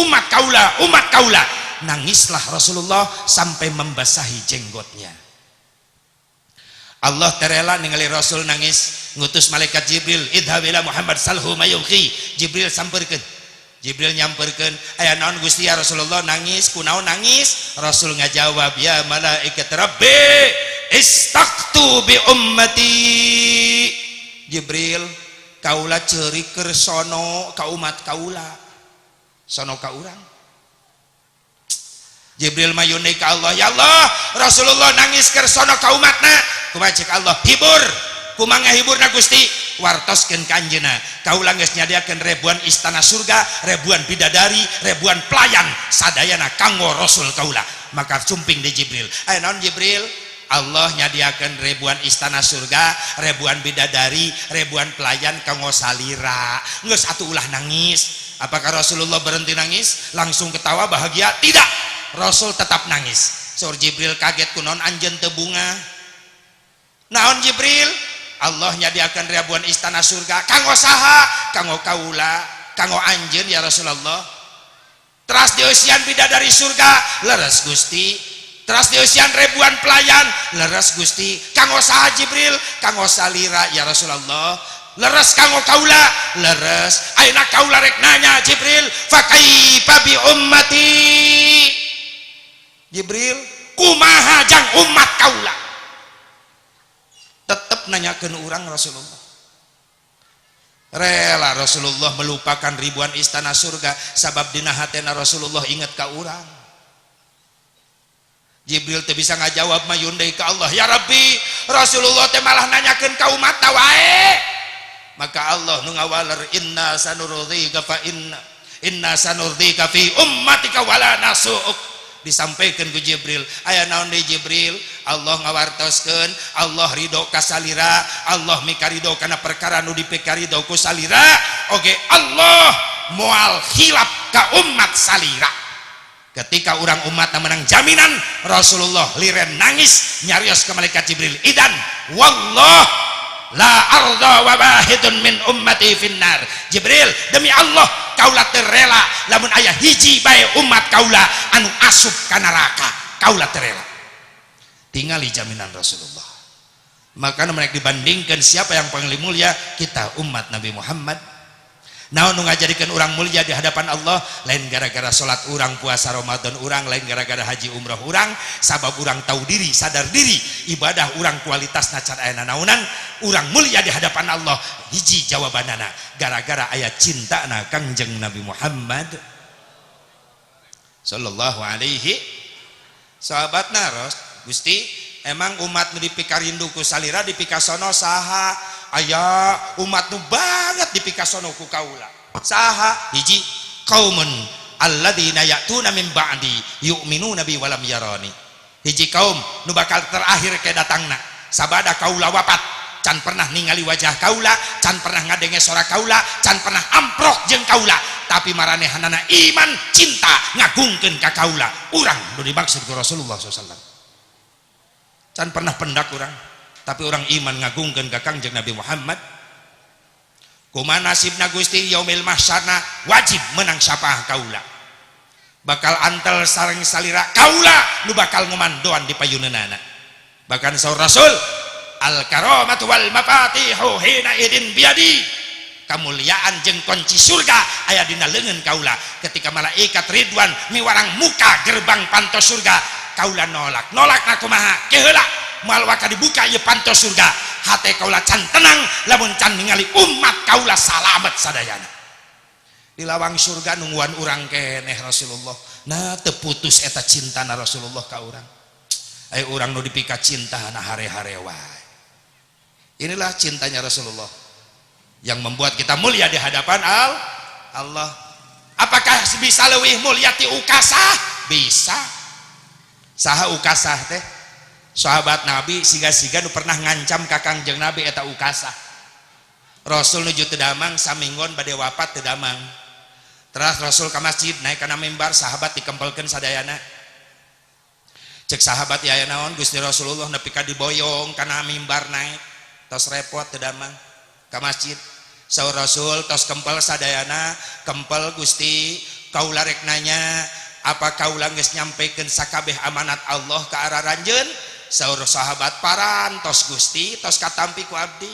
umat kaula, nangislah Rasulullah sampai membasahi jenggotnya. Allah terela ningali Rasul nangis, ngutus malaikat Jibril, idhab ila Muhammad salhu mayuqi. Jibril samperkeun, Jibril nyamperkeun, aya naon Gusti ya Rasulullah nangis, kunaon nangis? Rasul ngajawab, ya malaikat Rabbi istaqtu bi ummati. Jibril, kaula ceurik keur sono ka umat kaula, sono ka urang. Jibril mayunai ka Allah, ya Allah, Rasulullah nangis keur sono ka umatna. Kumaha cek Allah, hibur. Kumaha ngahiburna Gusti? Wartoskeun ka anjeunna, kaula geus nyadiakeun ribuan istana surga, ribuan bidadari, ribuan pelayan sadayana kanggo Rasul kaula. Maka cumping di Jibril, aya naon Jibril? Allah nyadiakeun ribuan istana surga, ribuan bidadari, ribuan pelayan kanggo salira. Geus atuh ulah nangis. Apakah Rasulullah berhenti nangis? Langsung ketawa bahagia? Tidak. Rasul tetap nangis. Saur Jibril kaget kunaon anjeun teu bunga? Naon Jibril? Allah nyadiakeun ribuan istana surga kanggo saha? Kanggo kaula, kanggo anjeun ya Rasulullah. Teras dieusian bidadari surga, leres Gusti. Teras dieusian ribuan pelayan, leres Gusti. Kanggo saha Jibril? Kanggo salira ya Rasulullah. Leres kanggo kaula, leres. Ayeuna kaula rek nanya Jibril, fa kaifa bi ummati? Jibril, kumaha jang umat kaula? Tetap nanyakeun urang Rasulullah. Rela Rasulullah melupakan ribuan istana surga sabab dina hatena Rasulullah ingat ka urang. Jibril teh bisa ngajawab mayun deui ka Allah, ya Rabbi, Rasulullah teh malah nanyakeun ka umatna wae. Maka Allah nu ngawaler, inna sanurdika fi ummatika wala nasuuk. Disampaikan ke Jibril, aya naon deui Jibril? Allah ngawartoskeun, Allah ridho ka salira, Allah mikaridho kana perkara nu dipikarido ku salira, oge Allah moal khilaf ka umat salira. Ketika orang umatna menang jaminan, Rasulullah liren nangis nyarios ke malaikat Jibril, idan wallah la arda wa wahidun min ummati finnar. Jibril, demi Allah kaula teu rela lamun aya hiji bae umat kaula anu asup ka neraka, kaula teu rela. Tingali jaminan Rasulullah. Maka mereka dibandingkan siapa yang paling mulia, kita umat Nabi Muhammad. naon nu ngajadikeun urang mulia di hadapan Allah lain gara-gara salat urang, puasa Ramadan urang, lain gara-gara haji umrah urang, sabab urang tahu diri, sadar diri ibadah urang kualitasna can aya naonan urang mulia di hadapan Allah. Hiji jawabanana gara-gara aya cintana Kangjeng Nabi Muhammad sallallahu alaihi sahabatna ros. Gusti emang umat nu dipikarindu ku salira dipikasono saha? Aya umat nu banget dipikasono ku kaula saha? Hiji qaumun alladzina ya'tuna min ba'di yu'minuna bi walam yarani. Hiji kaum nu bakal terakhir ke datangna sabada kaula wafat can pernah ningali wajah kaula, can pernah ngadenge sora kaula, can pernah amprok jeung kaula, tapi maranehanana iman cinta ngagungkeun ka kaula. Urang nu dimaksud ku Rasulullah SAW can pernah pendak urang, tapi orang iman ngagungkeun ka Kangjeng Nabi Muhammad. Kumaha nasibna Gusti yaumil mahsyarna wajib menang syafaah kaula, bakal antel sareng salira kaula nu bakal ngumandoan di payuneunana. Bahkan saur Rasul al karamatu wal mafatihu hina idin biadi, kemuliaan jeung kunci surga aya dina leungeun kaula. Ketika malaikat Ridwan miwarang muka gerbang pantos surga, kaula nolak na kumaha keheula moal waka dibuka ieu pantos surga, hate kaula can tenang lamun can ningali umat kaula salamet sadayana di lawang surga nungguan urang keneh Rasulullah. Nah teu putus eta cintana Rasulullah ka urang. Aya urang nu dipika cintana hare-hare wae. Inilah cintanya Rasulullah yang membuat kita mulia di hadapan Allah. Apakah bisa leuwih mulia ti Ukasah? Bisa. Saha Ukasah teh? Sahabat Nabi siga-siga nu pernah ngancam ka Kangjeng Nabi eta Ukasah. Rasul nuju teu damang saminggon bade wafat teu damang. Terus Rasul ka masjid naik kana mimbar, sahabat dikempelkeun sadayana. Cek sahabat ya naon Gusti Rasulullah nepi ka diboyong kana mimbar naik. Tos repot teu damang ka masjid. Saur Rasul tos kempel sadayana, kempel Gusti kaula rek nanya, apa kaula geus nyampekeun sakabeh amanat Allah ka araranjeun? Saur sahabat parantos Gusti, tos katampi ku abdi.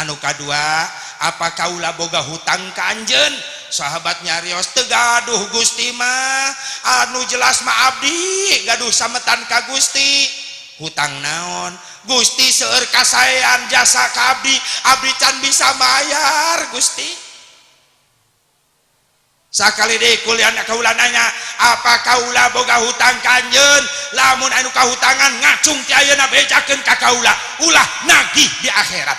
Anu kadua, apa kaula boga hutang ka anjeun? Sahabat nyarios teu gaduh Gusti mah, anu jelas mah abdi gaduh sametan ka Gusti. Hutang naon? Gusti seueur kasaean jasa ka abdi, abdi can bisa bayar Gusti. Sakali deui kuliahna kaula nanya, apa kaula boga hutang ka anjeun? Lamun anu kahutangan ngacung ti ayeuna bejakeun ka kaula, ulah nagih di akhirat.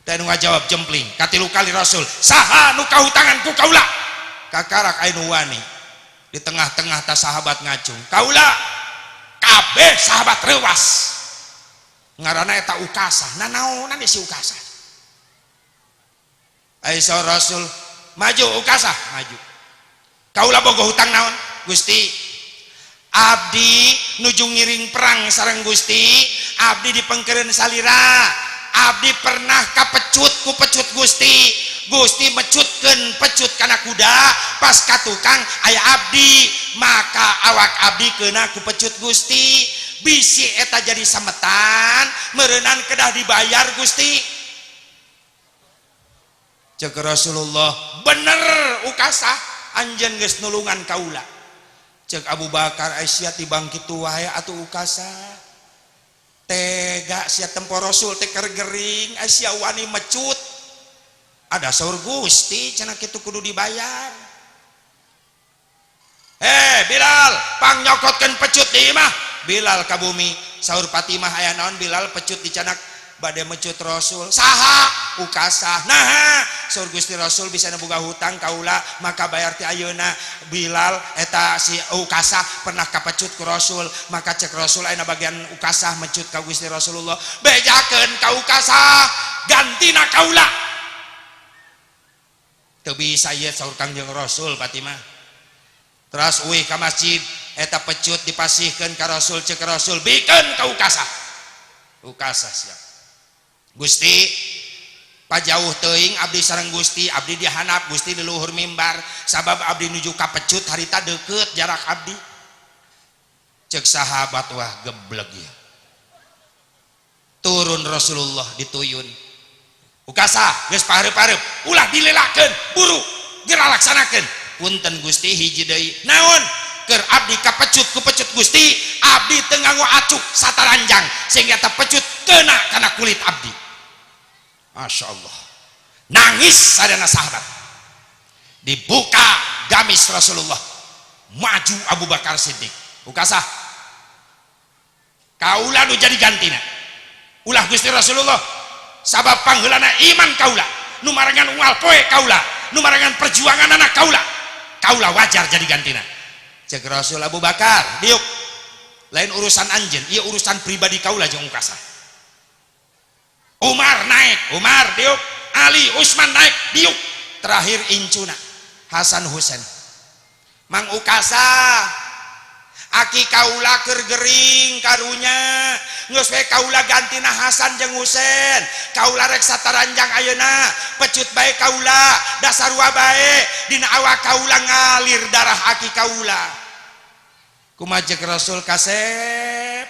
Dan ngajawab jempling katilu kali Rasul, saha nu kahutangan ku kaula? Kakarak anu wani di tengah-tengah ta sahabat ngacung, kaula kabeh sahabat rewas. Ngaranna eta Ukasah. Nah naonan si Ukasah? Aisyah Rasul maju Ukasah maju. Kaula boga hutang naon? Gusti, abdi nuju ngiring perang sareng Gusti, abdi dipengkereun salira, abdi pernah kapecut ku pecut Gusti. Gusti mecutkeun pecut kana kuda, pas ka tukang aya abdi, maka awak abdi keuna ku pecut Gusti. Bisi eta jadi sametan, meureunana kedah dibayar Gusti. Cek Rasulullah, bener Ukasah, anjeun geus nulungan kaula. Cek Abu Bakar, Aisyah tibang kitu wae atuh Ukasah. Tega sia tempo Rasul teh keur gering, Aisyah wani mecut. Ada saur Gusti cenah kitu kudu dibayar. Bilal, pang nyokotkeun pecut di imah. Bilal ka bumi, saur Fatimah aya naon? Bilal pecut dicanak bade mecut Rasul. Saha? Ukasah. Nah, saur Gusti Rasul bisa boga hutang kaula, maka bayar ti ayeuna. Bilal eta si Ukasah pernah kapecut ku Rasul, maka cek Rasul aya bagian Ukasah mecut ka Gusti Rasulullah. Bejakeun ka Ukasah, gantina kaula. Teu bisa ieu saur Kangjeng Rasul Fatimah. Terus uih ka masjid, eta pecut dipasihkeun ka Rasul, cek Rasul bikeun ka Ukasah. Ukasah siap. Gusti, pajauh teuing abdi sareng Gusti, abdi dihanap Gusti di luhur mimbar, sabab abdi nuju ka pecut harita deukeut jarak abdi. Cek sahabat wah gebleg ya. Turun Rasulullah dituyun. ukasa geus pahareup-hahareup ulah dilelakeun buru geura laksanakeun punten Gusti hiji deui naon keur abdi kapecut ku pecut Gusti abdi teu nganggo acuk sataranjang sehingga eta pecut kena kana kulit abdi. Masya Allah, nangis sadana sahabat. Dibuka gamis Rasulullah, maju Abu Bakar Siddiq. Ukasah kaula nu jadi gantina ulah Gusti Rasulullah sabab pangheulana iman kaula nu marangan unggal poe kaula nu marangan perjuangan anak kaula wajar jadi gantina. Cek Rasul Abu Bakar diuk lain urusan anjeun ieu urusan pribadi kaula jeung ukasah. Umar naik Umar diuk Ali Utsman naik diuk terakhir incuna Hasan Husain. Mang ukasah aki kaula keur gering karunya geus we kaula gantina Hasan jeung Husain kaula rek sataranjang ayeuna pecut bae kaula dasarua bae dina awak kaula ngalir darah aki kaula kumaha jeung Rasul kasep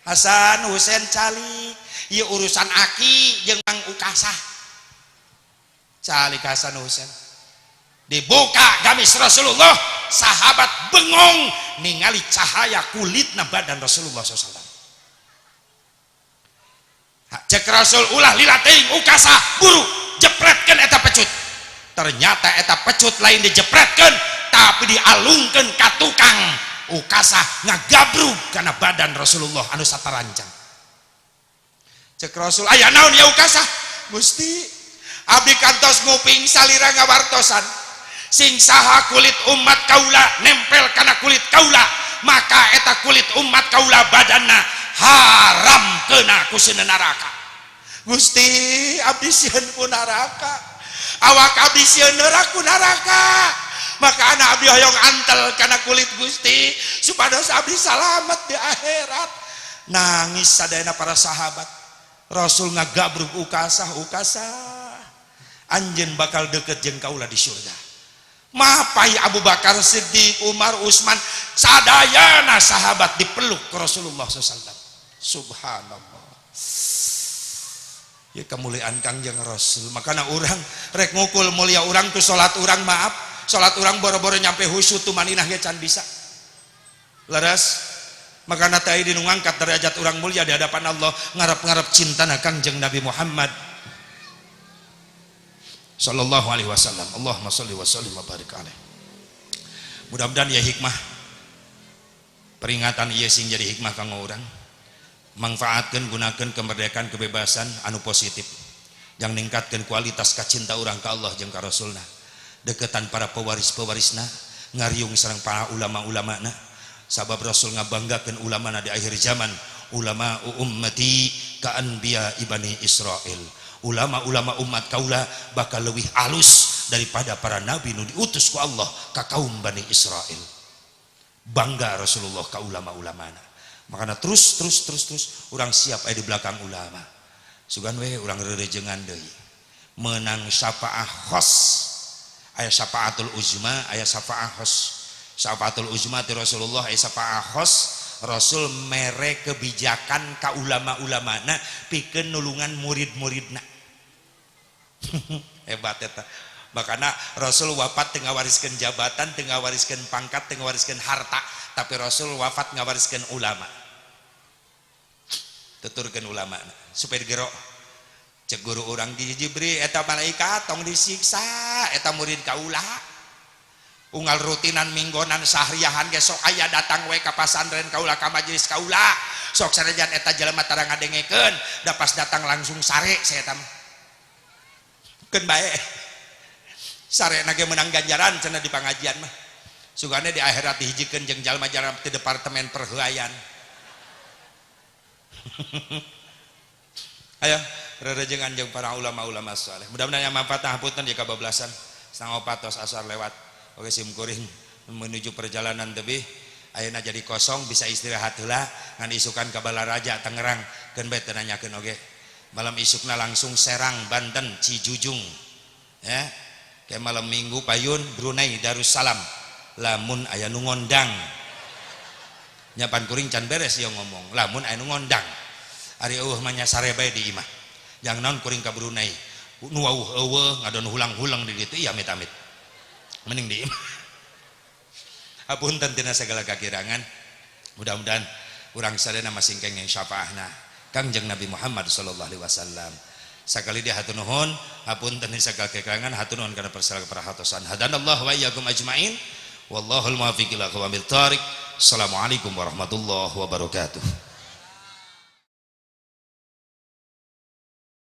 Hasan Husain calik ieu urusan aki jeung Mang ukasah calik Hasan Husain dibuka gamis Rasulullah sahabat bengong ningali cahaya kulitna badan Rasulullah SAW. Cek Rasul ulah lila teuing ukasah buru jepretkeun eta pecut ternyata eta pecut lain dijepretkeun tapi dialungkeun ka tukang ukasah ngagabrug kana badan Rasulullah anu sataranjang. Cek Rasul aya naon ya ukasah Gusti abdi kantos nguping salira ngawartosan sing saha kulit umat kaula nempel kana kulit kaula maka eta kulit umat kaula badanna haram kena ku sieun neraka. Gusti abdi sieun ku neraka awak abdi sieun neraka neraka maka anak abdi hoyong antel kana kulit Gusti supados abdi salamet di akhirat. Nangis sadayana para sahabat. Rasul ngagabrug ukasah anjeun bakal deket jeung kaula di surga. Mapai Abu Bakar Siddiq, Umar, Utsman, sadayana sahabat dipeluk ke Rasulullah SAW. Subhanallah. Ya kemuliaan Kangjeng Rasul. Makanya orang rek ngukul mulia orang tuh salat orang maaf, salat orang boro-boro nyampe khusyuk tumaninah ge can bisa. Leres. Makanya tadi nu ngangkat derajat orang mulia di hadapan Allah ngarep-ngarep cintana Kangjeng Nabi Muhammad sallallahu alaihi wasallam. Allahumma sholli wa sallim wa barik alaih. Mudah-mudahan ya hikmah peringatan ieu sing jadi hikmah kanggo urang. Manfaatkeun gunakeun kemerdekaan kebebasan anu positif yang ningkatkeun kualitas kacinta urang ka Allah jeung ka Rasulna. Deketan para pewaris-pewarisna, ngariung sareng para ulama-ulamana. Sabab Rasul ngabanggakeun ulamana di akhir zaman. Ulama ummati ka anbiya ibani Israil. Ulama-ulama umat kaula bakal lebih halus daripada para nabi nu diutus ku Allah ka kaum Bani Israel. Bangga Rasulullah ka ulama-ulamana. Makanya terus urang siap aya di belakang ulama. Sugan we urang reurejengan deui. Menang syafaah khos. Aya syafaatul uzma, aya syafaah khos. Syafaatul uzma ti Rasulullah, aya syafaah khos. Rasul mere kebijakan ka ulama-ulamana pikeun nulungan murid-muridna. Hebat eta. Makana Rasul wafat teu ngawariskeun jabatan, teu ngawariskeun pangkat, teu ngawariskeun harta, tapi Rasul wafat ngawariskeun ulama. Tuturkeun ulama supaya digero. Cek guru urang di Jibril eta malaikat tong disiksa eta murid kaula. Unggal rutinan minggonan sahriahan ge sok aya datang we ka pasantren kaula ka majelis kaula. Sok sanajan eta jelema tara ngadengekeun, da pas datang langsung sare saya eta keun bae. Sarena ge menang ganjaran cenah di pangajian mah. Sugane di akhirat dihijikeun jeung jalma-jalma ti departemen perheuayan. Ayo rerejengan jeung para ulama-ulama saleh. Mudah-mudahan manfaat hapunten di kabablasan. 3:04 asar lewat. Oke simkuring menuju perjalanan tebih. Ayeuna jadi kosong bisa istirahat heula ngan isukan ka Balaraja Tangerang keun bae teu nanyakeun oge. Malam isukna langsung Serang Banten Cijujung. Ya. Kayak malam Minggu payun Brunei Darussalam. Lamun aya nu ngondang. Nyapan kuring can beres yo ngomong. Lamun aya nu ngondang. Ari eueuh mah nyasare bae di imah. Yang naon kuring ka Brunei. nuwauh eueuh ngadon hulang-hulang di ditu ya amit-amit mending di hapunten tina segala kakirangan. Mudah-mudahan urang sadaya masing kenging syafaahna Kangjeng Nabi Muhammad sallallahu alaihi wasallam. Sakali dia hatur nuhun, hapunten sagala kakirangan, hatur nuhun kana persala perhatosan. Hadanallahu wa iyyakum ajmain. Wallahul muwaffiq ila aqwamit thoriq. Assalamualaikum warahmatullahi wabarakatuh.